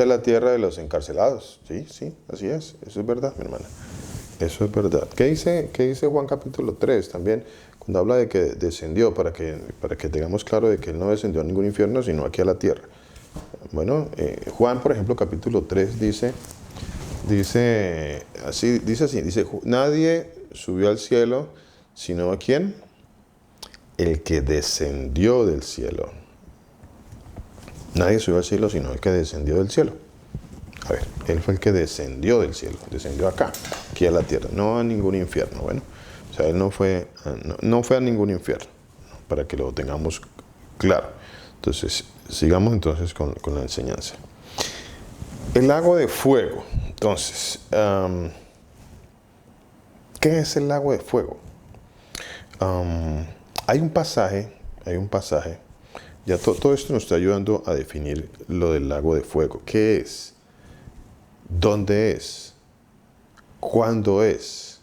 la tierra de los encarcelados. Sí, sí, así es. Eso es verdad, mi hermana. Eso es verdad. ¿Qué dice Juan capítulo 3 también? Cuando habla de que descendió, para que tengamos claro de que Él no descendió a ningún infierno, sino aquí a la tierra. Bueno, Juan, por ejemplo, capítulo 3 dice así, nadie subió al cielo, sino ¿a quién? El que descendió del cielo. Nadie subió al cielo, sino el que descendió del cielo. A ver, Él fue el que descendió del cielo, descendió acá, aquí a la tierra, no a ningún infierno. Bueno, o sea, Él no fue a ningún infierno, para que lo tengamos claro. Entonces, sigamos entonces con la enseñanza. El lago de fuego. Entonces, ¿qué es el lago de fuego? Hay un pasaje, ya todo esto nos está ayudando a definir lo del lago de fuego. ¿Qué es? ¿Dónde es? ¿Cuándo es?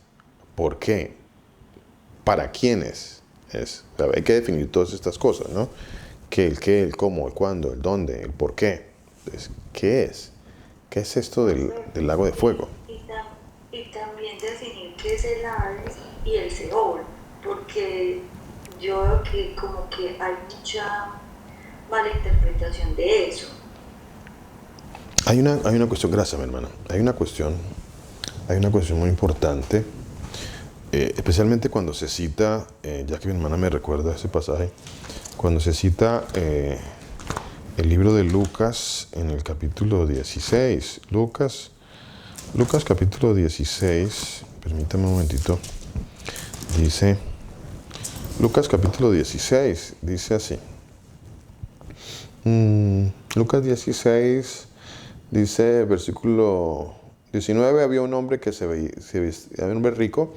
¿Por qué? ¿Para quién es? O sea, hay que definir todas estas cosas, ¿no? ¿Qué, el cómo, el cuándo, el dónde, el por qué? Entonces, ¿qué es? ¿Qué es esto del lago de fuego? Y también definir qué es el Hades y el Seol, porque yo veo que como que hay mucha mala interpretación de eso. Hay una cuestión, gracias mi hermana, hay una cuestión muy importante, especialmente cuando se cita, ya que mi hermana me recuerda ese pasaje, cuando se cita el libro de Lucas en el capítulo 16, Lucas capítulo 16, permítame un momentito, dice, Lucas capítulo 16, dice así, Lucas 16, dice, versículo 19, había un hombre rico,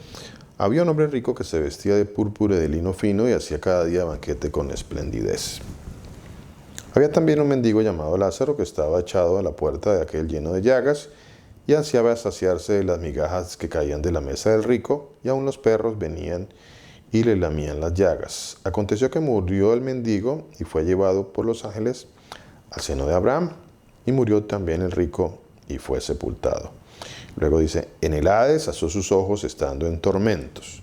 había un hombre rico que se vestía de púrpura y de lino fino y hacía cada día banquete con esplendidez. Había también un mendigo llamado Lázaro que estaba echado a la puerta de aquel lleno de llagas y ansiaba saciarse de las migajas que caían de la mesa del rico, y aun los perros venían y le lamían las llagas. Aconteció que murió el mendigo y fue llevado por los ángeles al seno de Abraham, y murió también el rico y fue sepultado. Luego dice, en el Hades alzó sus ojos estando en tormentos.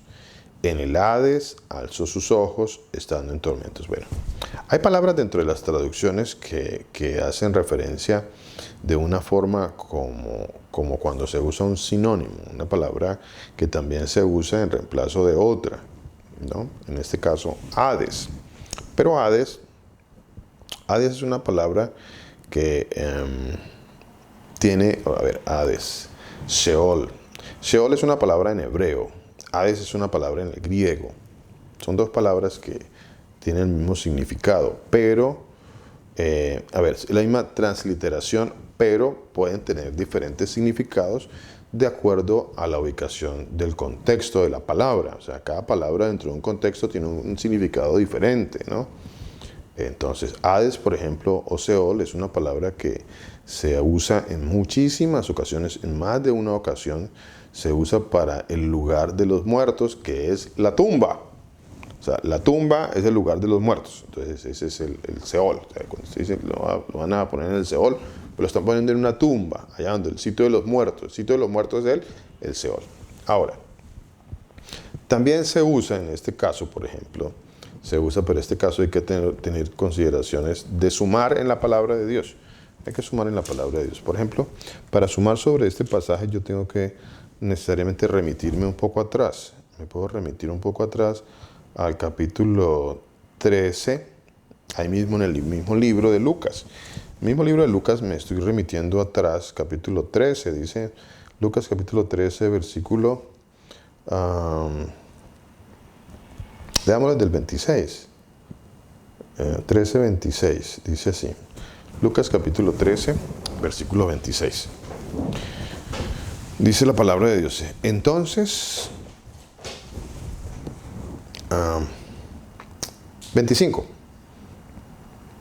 En el Hades alzó sus ojos estando en tormentos. Bueno, hay palabras dentro de las traducciones que hacen referencia de una forma como cuando se usa un sinónimo, una palabra que también se usa en reemplazo de otra, ¿no? En este caso, Hades. Pero Hades es una palabra que tiene, a ver, Hades, Sheol. Sheol es una palabra en hebreo, Hades es una palabra en el griego. Son dos palabras que tienen el mismo significado, pero, a ver, es la misma transliteración, pero pueden tener diferentes significados de acuerdo a la ubicación del contexto de la palabra. O sea, cada palabra dentro de un contexto tiene un significado diferente, ¿no? Entonces, Hades, por ejemplo, o Seol, es una palabra que se usa en muchísimas ocasiones, en más de una ocasión, se usa para el lugar de los muertos, que es la tumba. O sea, la tumba es el lugar de los muertos. Entonces, ese es el Seol. O sea, cuando se dice que lo van a poner en el Seol, pues lo están poniendo en una tumba, allá donde el sitio de los muertos. El sitio de los muertos es el Seol. Ahora, también se usa en este caso, por ejemplo, pero en este caso hay que tener consideraciones de sumar en la palabra de Dios. Hay que sumar en la palabra de Dios. Por ejemplo, para sumar sobre este pasaje yo tengo que necesariamente remitirme un poco atrás. Me puedo remitir un poco atrás al capítulo 13, ahí mismo en el mismo libro de Lucas. El mismo libro de Lucas me estoy remitiendo atrás, capítulo 13, dice Lucas capítulo 13, versículo... Leámoslo del 26, 13, 26, dice así. Lucas capítulo 13, versículo 26. Dice la palabra de Dios. Entonces, 25.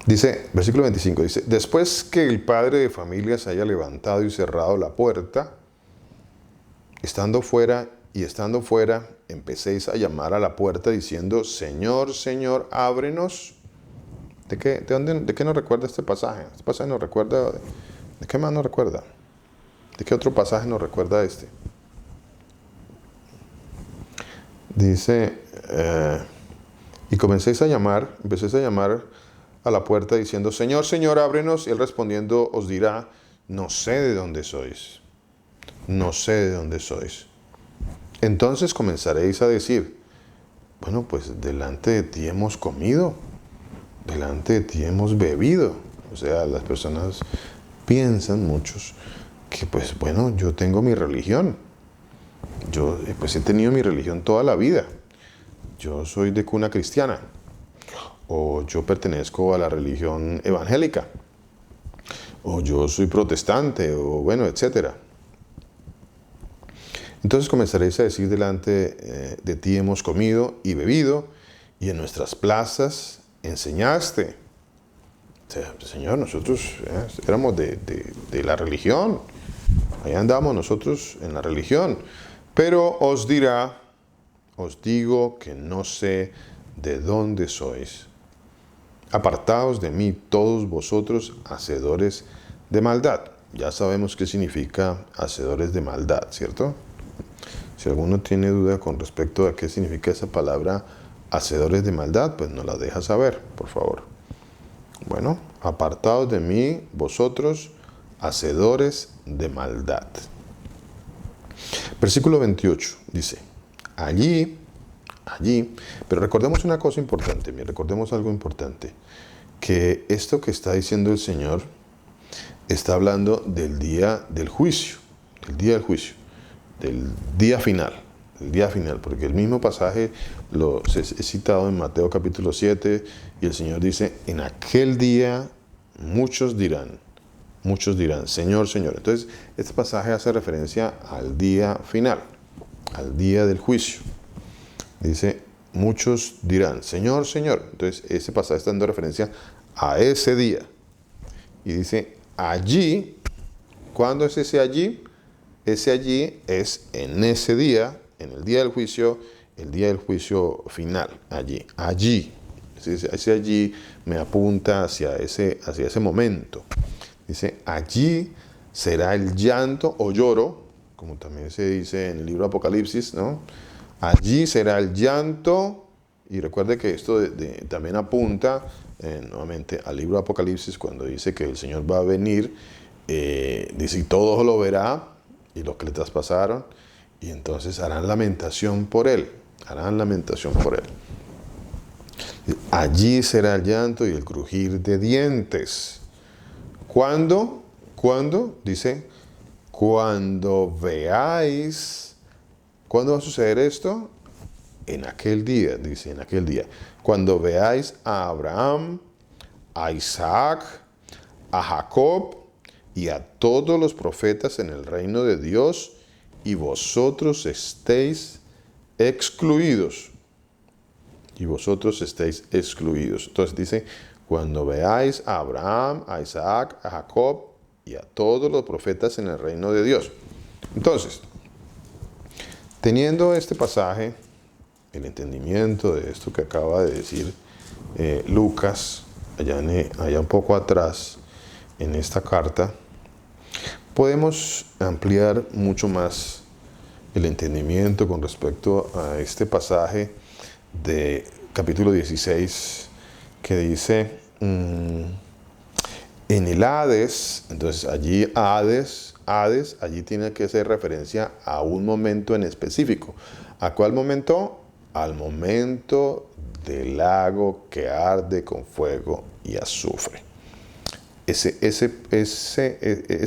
Dice, versículo 25, dice, después que el padre de familia se haya levantado y cerrado la puerta, estando fuera, empecéis a llamar a la puerta diciendo, Señor, Señor, ábrenos. ¿De qué nos recuerda este pasaje? Este pasaje nos recuerda, ¿de qué más nos recuerda? ¿De qué otro pasaje nos recuerda este? Dice, y empecéis a llamar a la puerta diciendo, Señor, Señor, ábrenos. Y él respondiendo os dirá, no sé de dónde sois. No sé de dónde sois. Entonces comenzaréis a decir, bueno, pues delante de ti hemos comido, delante de ti hemos bebido. O sea, las personas piensan, muchos, que pues bueno, yo tengo mi religión. Yo pues he tenido mi religión toda la vida. Yo soy de cuna cristiana. O yo pertenezco a la religión evangélica. O yo soy protestante, o bueno, etcétera. Entonces comenzaréis a decir delante de ti hemos comido y bebido, y en nuestras plazas enseñaste. O sea, Señor, nosotros éramos de la religión, allá andamos nosotros en la religión, pero os digo que no sé de dónde sois. Apartaos de mí todos vosotros, hacedores de maldad. Ya sabemos qué significa hacedores de maldad, ¿cierto? Si alguno tiene duda con respecto a qué significa esa palabra hacedores de maldad, pues nos la deja saber, por favor. Bueno, apartaos de mí, vosotros, hacedores de maldad. Versículo 28 dice, allí, pero recordemos una cosa importante, recordemos algo importante, que esto que está diciendo el Señor está hablando del día del juicio, del día final, porque el mismo pasaje es citado en Mateo capítulo 7 y el Señor dice, en aquel día muchos dirán, Señor, Señor. Entonces, este pasaje hace referencia al día final, al día del juicio. Dice, muchos dirán, Señor, Señor. Entonces, ese pasaje está dando referencia a ese día. Y dice, allí, ¿cuándo es ese allí? Ese allí es en ese día, en el día del juicio, el día del juicio final, allí. Ese allí me apunta hacia ese momento. Dice, allí será el llanto o lloro, como también se dice en el libro de Apocalipsis, ¿no? Allí será el llanto, y recuerde que esto también apunta nuevamente al libro de Apocalipsis, cuando dice que el Señor va a venir, dice, y todos lo verá, y los que le traspasaron, y entonces harán lamentación por él, Allí será el llanto y el crujir de dientes. ¿Cuándo? Dice, cuando veáis. ¿Cuándo va a suceder esto? En aquel día, dice, en aquel día. Cuando veáis a Abraham, a Isaac, a Jacob y a todos los profetas en el reino de Dios, y vosotros estéis excluidos. Entonces dice, cuando veáis a Abraham, a Isaac, a Jacob y a todos los profetas en el reino de Dios. Entonces, teniendo este pasaje, el entendimiento de esto que acaba de decir Lucas, allá un poco atrás, en esta carta, podemos ampliar mucho más el entendimiento con respecto a este pasaje de capítulo 16, que dice, en el Hades, entonces allí Hades, allí tiene que hacer referencia a un momento en específico. ¿A cuál momento? Al momento del lago que arde con fuego y azufre. Ese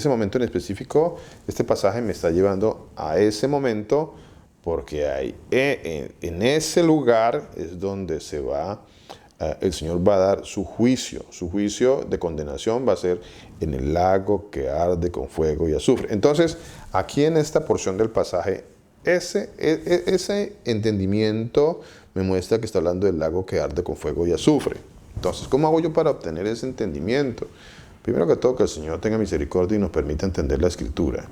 momento en específico, este pasaje me está llevando a ese momento, porque en ese lugar es donde el Señor va a dar su juicio de condenación va a ser en el lago que arde con fuego y azufre. Entonces, aquí en esta porción del pasaje, ese entendimiento me muestra que está hablando del lago que arde con fuego y azufre. Entonces, ¿cómo hago yo para obtener ese entendimiento? Primero que todo, que el Señor tenga misericordia y nos permita entender la Escritura,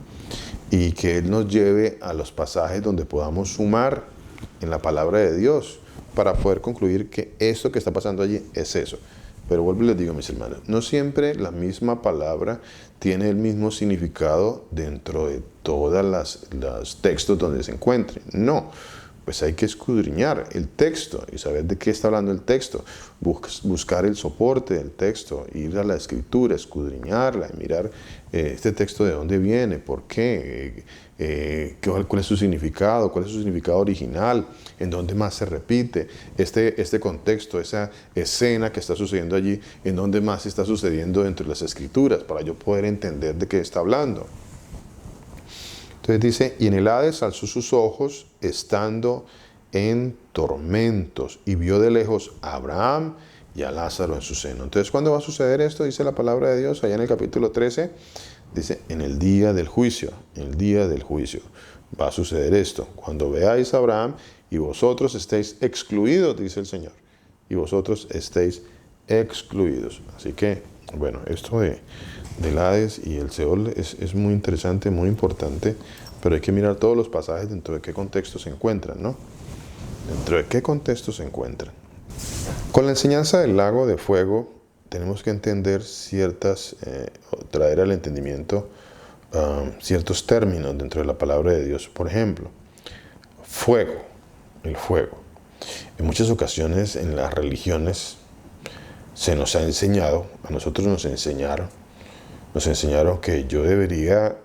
y que Él nos lleve a los pasajes donde podamos sumar en la palabra de Dios para poder concluir que esto que está pasando allí es eso. Pero vuelvo y les digo, mis hermanos, no siempre la misma palabra tiene el mismo significado dentro de todas los textos donde se encuentren. No, pues hay que escudriñar el texto y saber de qué está hablando el texto, buscar el soporte del texto, ir a la Escritura, escudriñarla y mirar este texto de dónde viene, por qué, cuál es su significado, original, en dónde más se repite este contexto, esa escena que está sucediendo allí, en dónde más está sucediendo dentro de las Escrituras, para yo poder entender de qué está hablando. Entonces dice, y en el Hades alzó sus ojos estando en tormentos y vio de lejos a Abraham y a Lázaro en su seno. Entonces, ¿cuándo va a suceder esto? Dice la palabra de Dios allá en el capítulo 13, dice, en el día del juicio, va a suceder esto. Cuando veáis a Abraham y vosotros estéis excluidos, dice el Señor, y vosotros estéis excluidos. Así que, bueno, esto del Hades y el Seol es muy interesante, muy importante, pero hay que mirar todos los pasajes dentro de qué contexto se encuentran, ¿no? Dentro de qué contexto se encuentran. Con la enseñanza del lago de fuego tenemos que entender traer al entendimiento ciertos términos dentro de la palabra de Dios. Por ejemplo, el fuego. En muchas ocasiones en las religiones se nos ha enseñado, a nosotros nos enseñaron que yo debería,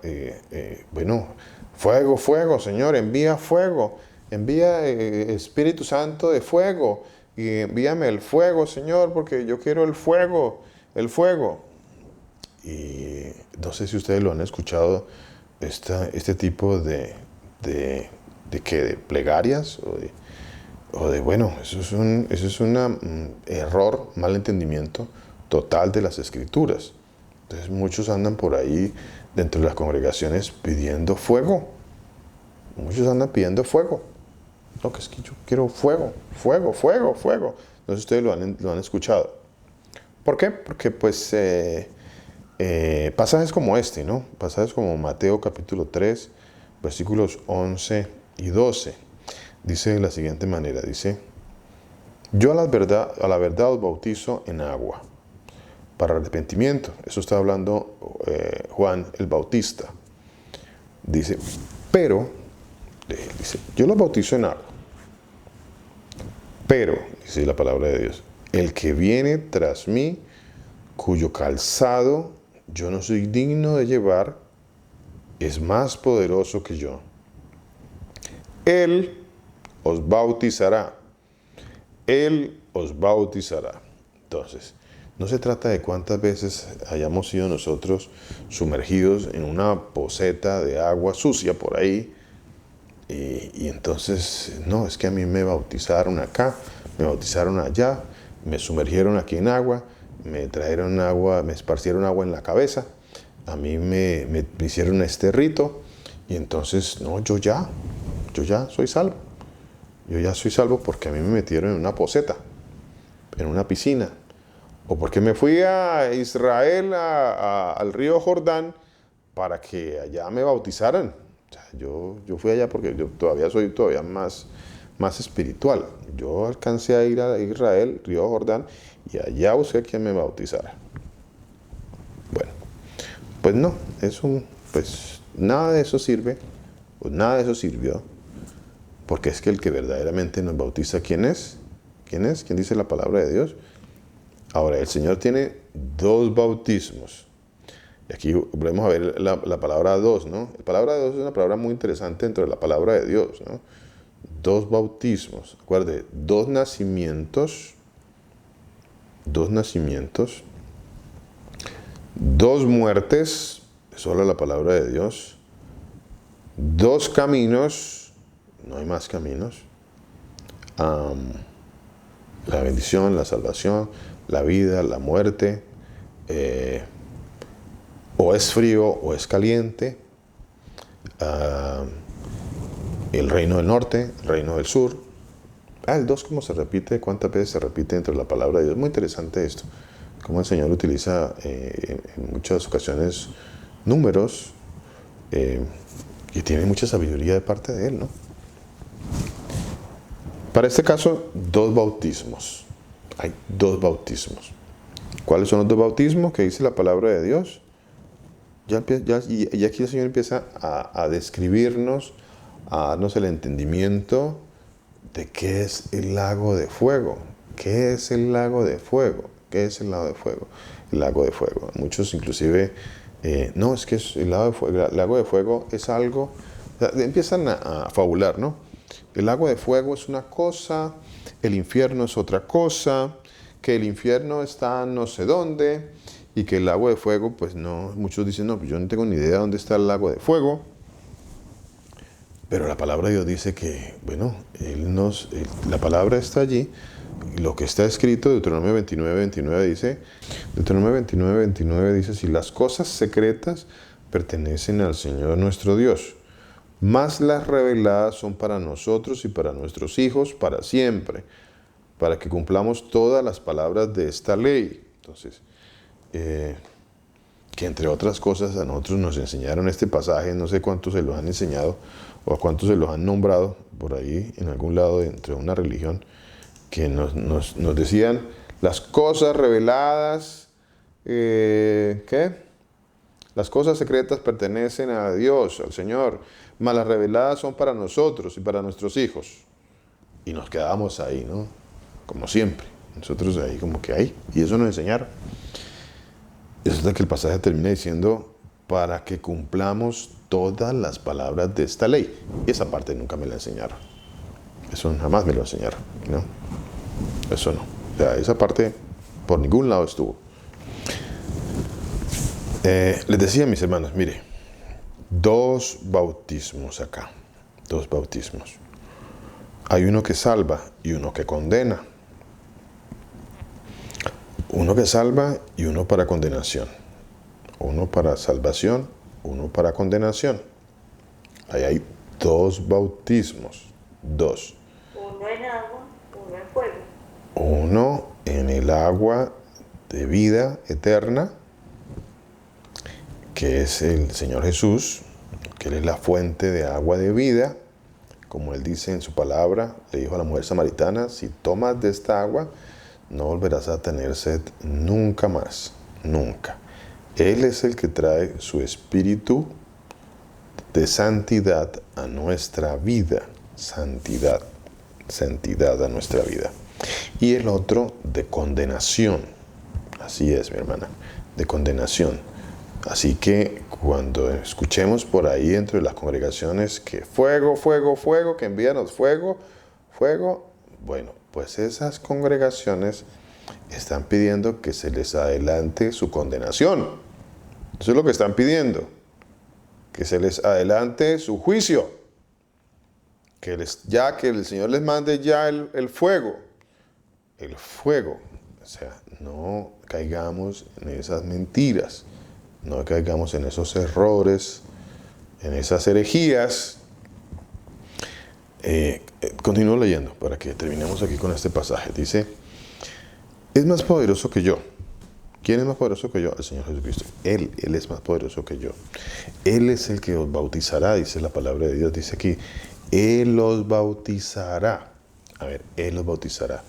fuego, Señor, envía fuego, envía Espíritu Santo de fuego, y envíame el fuego, Señor, porque yo quiero el fuego. Y no sé si ustedes lo han escuchado, este tipo de plegarias, eso es un error, mal total de las Escrituras. Entonces muchos andan por ahí dentro de las congregaciones pidiendo fuego. Muchos andan pidiendo fuego. No, que es que yo quiero fuego. Entonces ustedes lo han escuchado. ¿Por qué? Porque pues pasajes como este, ¿no? Pasajes como Mateo capítulo 3, versículos 11 y 12. dice de la siguiente manera, dice, yo a la verdad os bautizo en agua para arrepentimiento. Eso está hablando Juan el Bautista. Dice, pero, dice, yo los bautizo en agua. Pero, dice la palabra de Dios, el que viene tras mí, cuyo calzado yo no soy digno de llevar, es más poderoso que yo. Él os bautizará. Él os bautizará. Entonces, no se trata de cuántas veces hayamos sido nosotros sumergidos en una poceta de agua sucia por ahí. Y entonces, no, es que a mí me bautizaron acá, me bautizaron allá, me sumergieron aquí en agua, me trajeron agua, me esparcieron agua en la cabeza, a mí me hicieron este rito, y entonces, no, yo ya soy salvo. Yo ya soy salvo porque a mí me metieron en una poceta, en una piscina, o porque me fui a Israel, al río Jordán, para que allá me bautizaran. O sea, yo fui allá porque yo todavía soy más espiritual. Yo alcancé a ir a Israel, río Jordán, y allá busqué quien me bautizara. Bueno, pues no, pues nada de eso sirve, pues nada de eso sirvió, porque es que el que verdaderamente nos bautiza, ¿quién es? ¿Quién es? ¿Quién dice la palabra de Dios? Ahora, el Señor tiene 2 bautismos. Y aquí volvemos a ver la palabra 2, ¿no? La palabra 2 es una palabra muy interesante dentro de la palabra de Dios, ¿no? 2 bautismos. Acuerde, 2 nacimientos, 2 muertes, eso habla la palabra de Dios, 2 caminos, no hay más caminos, la bendición, la salvación, la vida, la muerte, o es frío o es caliente, el reino del norte, el reino del sur. El 2, ¿cómo se repite? ¿Cuántas veces se repite dentro de la palabra de Dios? Muy interesante esto, cómo el Señor utiliza en muchas ocasiones números, y tiene mucha sabiduría de parte de Él, ¿no? Para este caso, 2 bautismos. Hay 2 bautismos. ¿Cuáles son los 2 bautismos que dice la palabra de Dios? Y aquí el Señor empieza a describirnos, a darnos el entendimiento de qué es el lago de fuego. ¿Qué es el lago de fuego? ¿Qué es el lago de fuego? El lago de fuego. Muchos inclusive, no, es que el lago de fuego es algo, o sea, empiezan a fabular, ¿no? El lago de fuego es una cosa, el infierno es otra cosa, que el infierno está no sé dónde, y que el lago de fuego, pues no, muchos dicen, no, pues yo no tengo ni idea dónde está el lago de fuego. Pero la palabra de Dios dice que, bueno, la palabra está allí, y lo que está escrito, Deuteronomio 29 dice, si las cosas secretas pertenecen al Señor nuestro Dios, mas las reveladas son para nosotros y para nuestros hijos para siempre, para que cumplamos todas las palabras de esta ley. Entonces, que entre otras cosas a nosotros nos enseñaron este pasaje, no sé cuántos se los han enseñado o a cuántos se los han nombrado por ahí en algún lado dentro de una religión, que nos decían las cosas reveladas, las cosas secretas pertenecen a Dios, al Señor, mas las reveladas son para nosotros y para nuestros hijos. Y nos quedamos ahí, ¿no? Como siempre, nosotros ahí como que ahí, y eso nos enseñaron. Resulta que el pasaje termina diciendo, para que cumplamos todas las palabras de esta ley. Y esa parte nunca me la enseñaron. Eso jamás me lo enseñaron, ¿no? Eso no. O sea, esa parte por ningún lado estuvo. Les decía a mis hermanos, mire, 2 bautismos acá. 2 bautismos. Hay uno que salva y uno que condena. Uno que salva y uno para condenación. Uno para salvación, uno para condenación. Ahí hay 2 bautismos. 2. Uno en agua, uno en fuego. Uno en el agua de vida eterna, que es el Señor Jesús, que Él es la fuente de agua de vida, como Él dice en su palabra, le dijo a la mujer samaritana, si tomas de esta agua, no volverás a tener sed nunca más, nunca. Él es el que trae su espíritu de santidad a nuestra vida, santidad a nuestra vida. Y el otro de condenación, así es, mi hermana, de condenación. Así que cuando escuchemos por ahí entre las congregaciones que fuego, fuego, fuego, que envíanos fuego, fuego, bueno, pues esas congregaciones están pidiendo que se les adelante su condenación. Eso es lo que están pidiendo, que se les adelante su juicio, que el Señor les mande ya el fuego. El fuego, o sea, no caigamos en esas mentiras. No caigamos en esos errores, en esas herejías. Continúo leyendo para que terminemos aquí con este pasaje. Dice, es más poderoso que yo. ¿Quién es más poderoso que yo? El Señor Jesucristo. Él es más poderoso que yo. Él es el que os bautizará, dice la palabra de Dios. Dice aquí, Él los bautizará. A ver, Él los bautizará.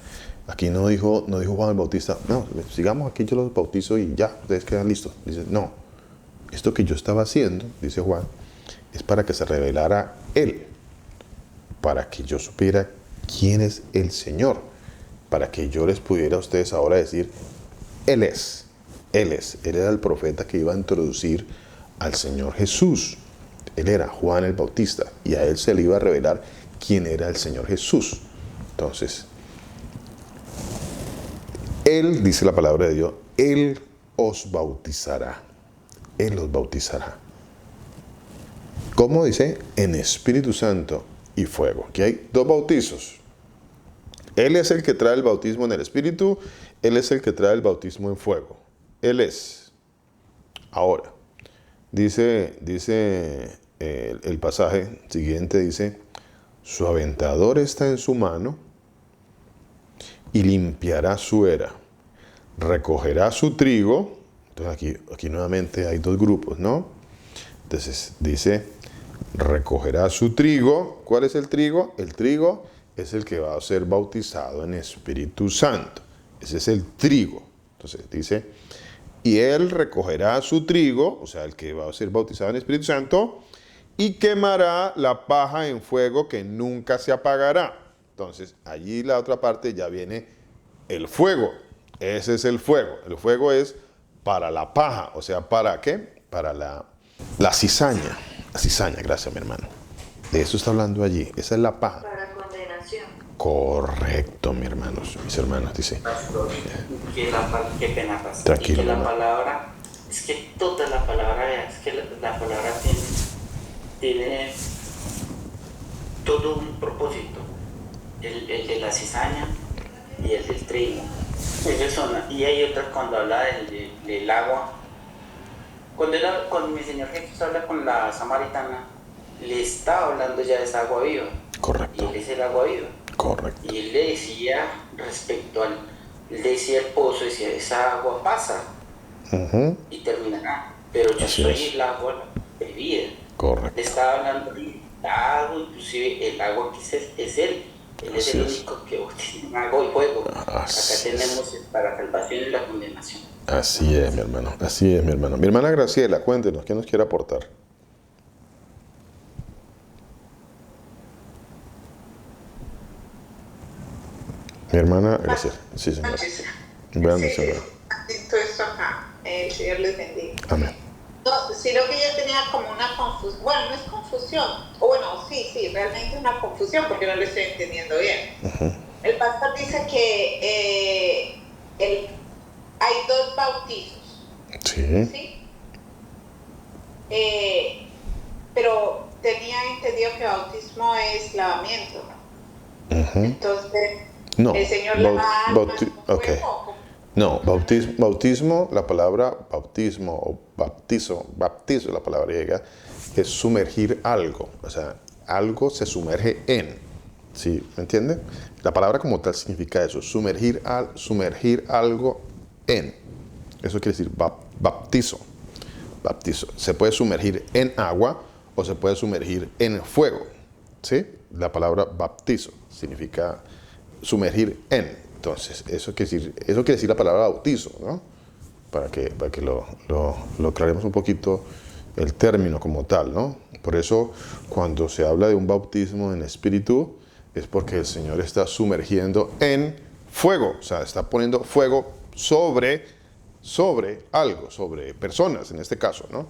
Aquí no dijo Juan el Bautista, no, sigamos aquí, yo los bautizo y ya, ustedes quedan listos. Dice, no. Esto que yo estaba haciendo, dice Juan, es para que se revelara Él, para que yo supiera quién es el Señor, para que yo les pudiera a ustedes ahora decir, Él era el profeta que iba a introducir al Señor Jesús. Él era Juan el Bautista y a Él se le iba a revelar quién era el Señor Jesús. Entonces, Él, dice la palabra de Dios, Él os bautizará. Él los bautizará. ¿Cómo dice? En Espíritu Santo y fuego. Aquí hay dos bautizos. Él es el que trae el bautismo en el Espíritu. Él es el que trae el bautismo en fuego. Él es. Ahora, dice el pasaje siguiente, dice, su aventador está en su mano y limpiará su era. Recogerá su trigo. Entonces aquí nuevamente hay dos grupos, ¿no? Entonces dice, recogerá su trigo. ¿Cuál es el trigo? El trigo es el que va a ser bautizado en Espíritu Santo. Ese es el trigo. Entonces dice, y él recogerá su trigo, o sea, el que va a ser bautizado en Espíritu Santo, y quemará la paja en fuego que nunca se apagará. Entonces, allí la otra parte ya viene el fuego. Ese es el fuego. El fuego es para la paja, o sea, ¿para qué? Para la cizaña. La cizaña, gracias, mi hermano. De eso está hablando allí. Esa es la paja. Para condenación. Correcto, mis hermanos, dice. Pastor, qué pena, pastor. Tranquilo, Y que la hermano. palabra, es que toda la palabra, es que la palabra tiene todo un propósito. El de la cizaña y el del trigo. Y hay otra cuando habla del agua. Cuando mi Señor Jesús habla con la samaritana, le está hablando ya de esa agua viva. Correcto. Y él es el agua viva. Correcto. Y él le decía respecto él decía el pozo, decía, esa agua pasa y terminará. Pero yo Así soy es. el agua bebida. Correcto. Le estaba hablando del agua, inclusive el agua que es él. Él es Así el es. único que tiene agua y fuego. Así Acá tenemos para salvación y la condenación. Así es, mi hermano. Así es, mi hermano. Mi hermana Graciela, cuéntenos, ¿qué nos quiere aportar? Mi hermana Graciela. Sí, señora. Buenas noches, hermano. Todo esto acá. El Señor les bendiga. Amén. No, sino que yo tenía como una confusión. Bueno, no es confusión. O bueno, sí, realmente es una confusión porque no lo estoy entendiendo bien. El pastor dice que hay dos bautizos. Sí. ¿Sí? Pero tenía entendido que bautismo es lavamiento. Entonces, No. el Señor lava almas con Ok. fuego. No, bautismo, la palabra bautismo o baptizo, la palabra griega, es sumergir algo. O sea, algo se sumerge en. ¿Sí? ¿Me entiende? La palabra como tal significa eso, sumergir algo en. Eso quiere decir baptizo. Se puede sumergir en agua o se puede sumergir en fuego. ¿Sí? la palabra baptizo, significa sumergir en. Entonces, eso quiere decir la palabra bautizo, ¿no? Para que lo aclaremos un poquito el término como tal, ¿no? Por eso, cuando se habla de un bautismo en espíritu, es porque el Señor está sumergiendo en fuego, o sea, está poniendo fuego sobre algo, sobre personas en este caso, ¿no?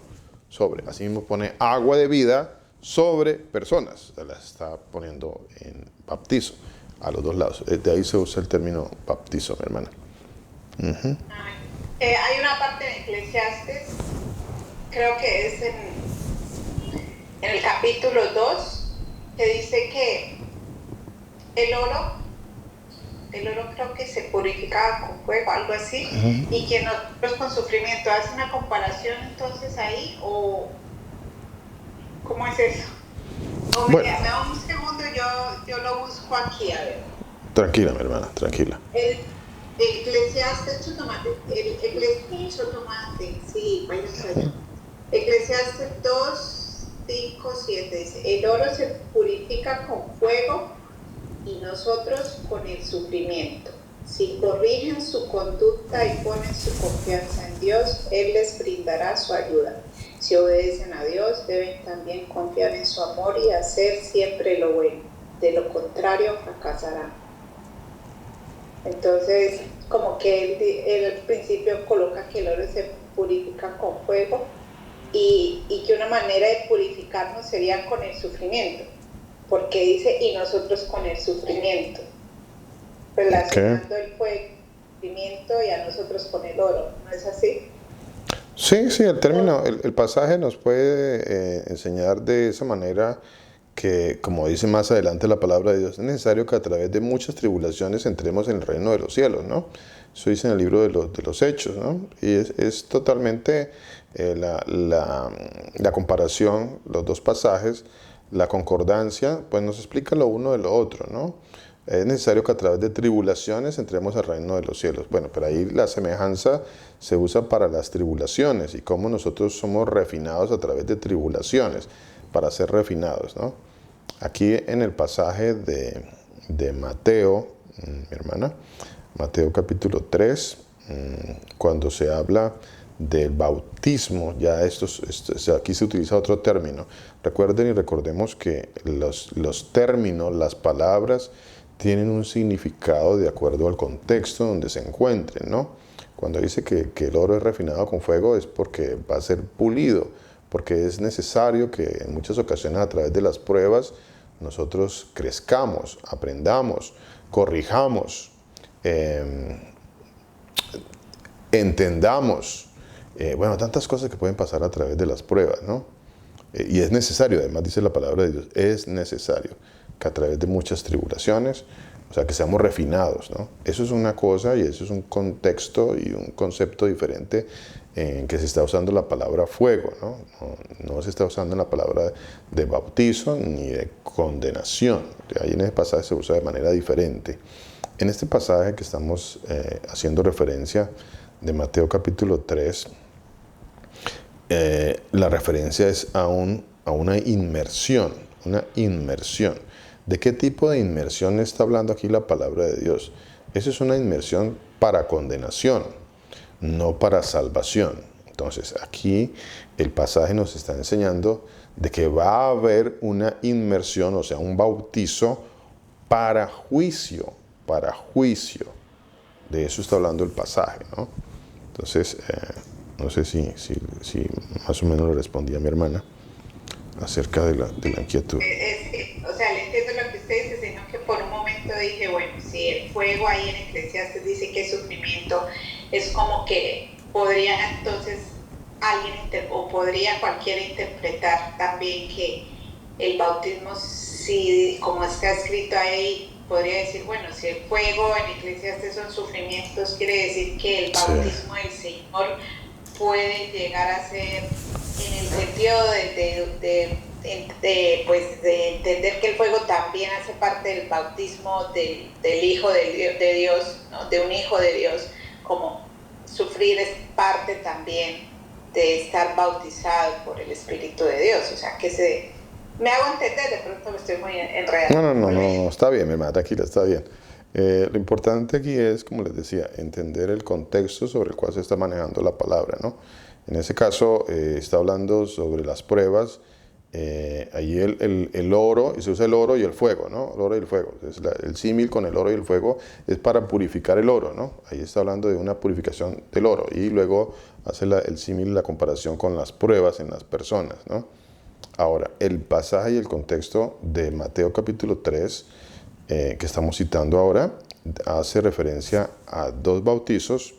Así mismo pone agua de vida sobre personas, se las está poniendo en baptizo a los dos lados. De ahí se usa el término baptizo, mi hermana. Uh-huh. Hay una parte en Eclesiastes, creo que es en el capítulo 2, que dice que el oro creo que se purificaba con fuego, algo así, uh-huh. Y que nosotros con sufrimiento. ¿Hace una comparación entonces ahí o cómo es eso? Bueno. Me da un segundo, yo lo busco aquí, a ver. Tranquila, mi hermana, tranquila. Eclesiastes, sí, vaya allá. Eclesiastes 2, 5, 7 dice, el oro se purifica con fuego y nosotros con el sufrimiento. Si corrigen su conducta y ponen su confianza en Dios, Él les brindará su ayuda. Si obedecen a Dios, deben también confiar en su amor y hacer siempre lo bueno. De lo contrario, fracasarán. Entonces, como que él al principio coloca que el oro se purifica con fuego y que una manera de purificarnos sería con el sufrimiento. Porque dice, y nosotros con el sufrimiento, relacionando el fuego, el sufrimiento y a nosotros con el oro, ¿no es así? Sí, el término, el pasaje nos puede enseñar de esa manera que, como dice más adelante la palabra de Dios, es necesario que a través de muchas tribulaciones entremos en el reino de los cielos, ¿no? Eso dice en el libro de los Hechos, ¿no? Y es totalmente la comparación, los dos pasajes, la concordancia, pues nos explica lo uno de lo otro, ¿no? Es necesario que a través de tribulaciones entremos al reino de los cielos. Bueno, pero ahí la semejanza se usa para las tribulaciones y cómo nosotros somos refinados a través de tribulaciones, para ser refinados, ¿no? Aquí en el pasaje de Mateo, mi hermana, Mateo capítulo 3, cuando se habla del bautismo, ya aquí se utiliza otro término. Recuerden y recordemos que los términos, las palabras, tienen un significado de acuerdo al contexto donde se encuentren, ¿no? Cuando dice que el oro es refinado con fuego es porque va a ser pulido, porque es necesario que en muchas ocasiones a través de las pruebas nosotros crezcamos, aprendamos, corrijamos, entendamos, tantas cosas que pueden pasar a través de las pruebas, ¿no? Y es necesario, además dice la palabra de Dios, es necesario que a través de muchas tribulaciones, o sea, que seamos refinados, ¿no? Eso es una cosa y eso es un contexto y un concepto diferente en que se está usando la palabra fuego, ¿no? No se está usando la palabra de bautizo ni de condenación. Ahí en ese pasaje se usa de manera diferente. En este pasaje que estamos haciendo referencia de Mateo capítulo 3, la referencia es a una inmersión, ¿De qué tipo de inmersión está hablando aquí la palabra de Dios? Esa es una inmersión para condenación, no para salvación. Entonces, aquí el pasaje nos está enseñando de que va a haber una inmersión, o sea, un bautizo para juicio. De eso está hablando el pasaje, ¿no? Entonces, no sé si más o menos le respondí a mi hermana acerca de la inquietud. O sea, le entiendo lo que usted dice, sino que por un momento dije, bueno, si el fuego ahí en Eclesiastes dice que es sufrimiento, es como que podría entonces podría cualquiera interpretar también que el bautismo, si como está escrito ahí, podría decir, bueno, si el fuego en Eclesiastes son sufrimientos, quiere decir que el bautismo del Señor puede llegar a ser en el sentido de entender que el fuego también hace parte del bautismo del Hijo de Dios, ¿no? De un Hijo de Dios, como sufrir es parte también de estar bautizado por el Espíritu de Dios, o sea, que Me hago entender, de pronto me estoy muy enredando. No, está bien, mi hermana, tranquila, está bien. Lo importante aquí es, como les decía, entender el contexto sobre el cual se está manejando la palabra, ¿no? En ese caso, está hablando sobre las pruebas. Ahí el oro, y se usa el oro y el fuego, ¿no? El oro y el fuego. Entonces, el símil con el oro y el fuego es para purificar el oro, ¿no? Ahí está hablando de una purificación del oro. Y luego hace el símil, la comparación con las pruebas en las personas, ¿no? Ahora, el pasaje y el contexto de Mateo capítulo 3, que estamos citando ahora, hace referencia a dos bautizos,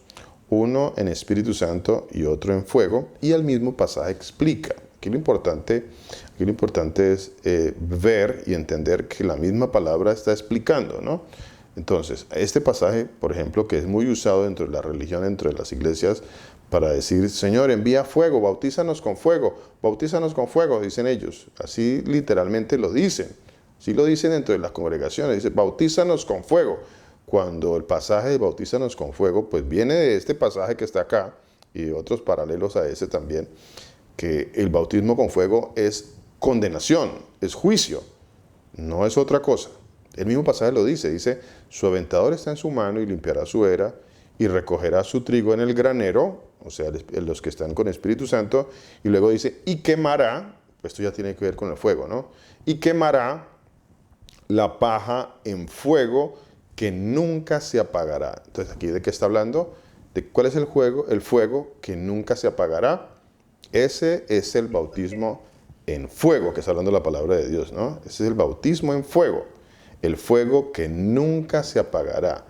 uno en Espíritu Santo y otro en fuego, y el mismo pasaje explica. Aquí lo importante es ver y entender que la misma palabra está explicando, ¿no? Entonces, este pasaje, por ejemplo, que es muy usado dentro de la religión, dentro de las iglesias, para decir, Señor, envía fuego, bautízanos con fuego, dicen ellos. Así literalmente lo dicen. Sí lo dicen dentro de las congregaciones, dice, bautízanos con fuego. Cuando el pasaje de bautízanos con fuego, pues viene de este pasaje que está acá, y de otros paralelos a ese también, que el bautismo con fuego es condenación, es juicio, no es otra cosa. El mismo pasaje lo dice, su aventador está en su mano y limpiará su era y recogerá su trigo en el granero, o sea, los que están con Espíritu Santo, y luego dice, y quemará, pues esto ya tiene que ver con el fuego, ¿no? Y quemará la paja en fuego que nunca se apagará. Entonces, ¿aquí de qué está hablando? ¿De cuál es el fuego que nunca se apagará? Ese es el bautismo en fuego, que está hablando la palabra de Dios, ¿no? Ese es el bautismo en fuego, el fuego que nunca se apagará.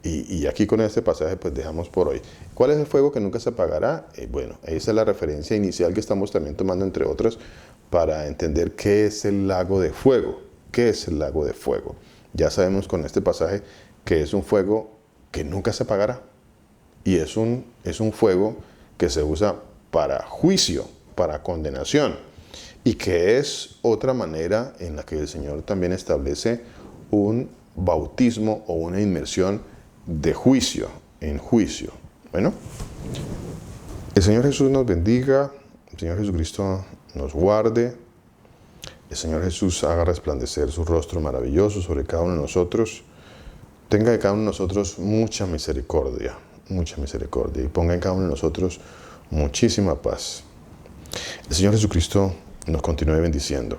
Y aquí con este pasaje pues dejamos por hoy. ¿Cuál es el fuego que nunca se apagará? Bueno, esa es la referencia inicial que estamos también tomando, entre otras, para entender qué es el lago de fuego. ¿Qué es el lago de fuego? Ya sabemos con este pasaje que es un fuego que nunca se apagará. Y es un fuego que se usa para juicio, para condenación. Y que es otra manera en la que el Señor también establece un bautismo o una inmersión de juicio, en juicio. Bueno, el Señor Jesús nos bendiga, el Señor Jesucristo nos guarde, el Señor Jesús haga resplandecer su rostro maravilloso sobre cada uno de nosotros, tenga de cada uno de nosotros mucha misericordia, y ponga en cada uno de nosotros muchísima paz. El Señor Jesucristo nos continúe bendiciendo.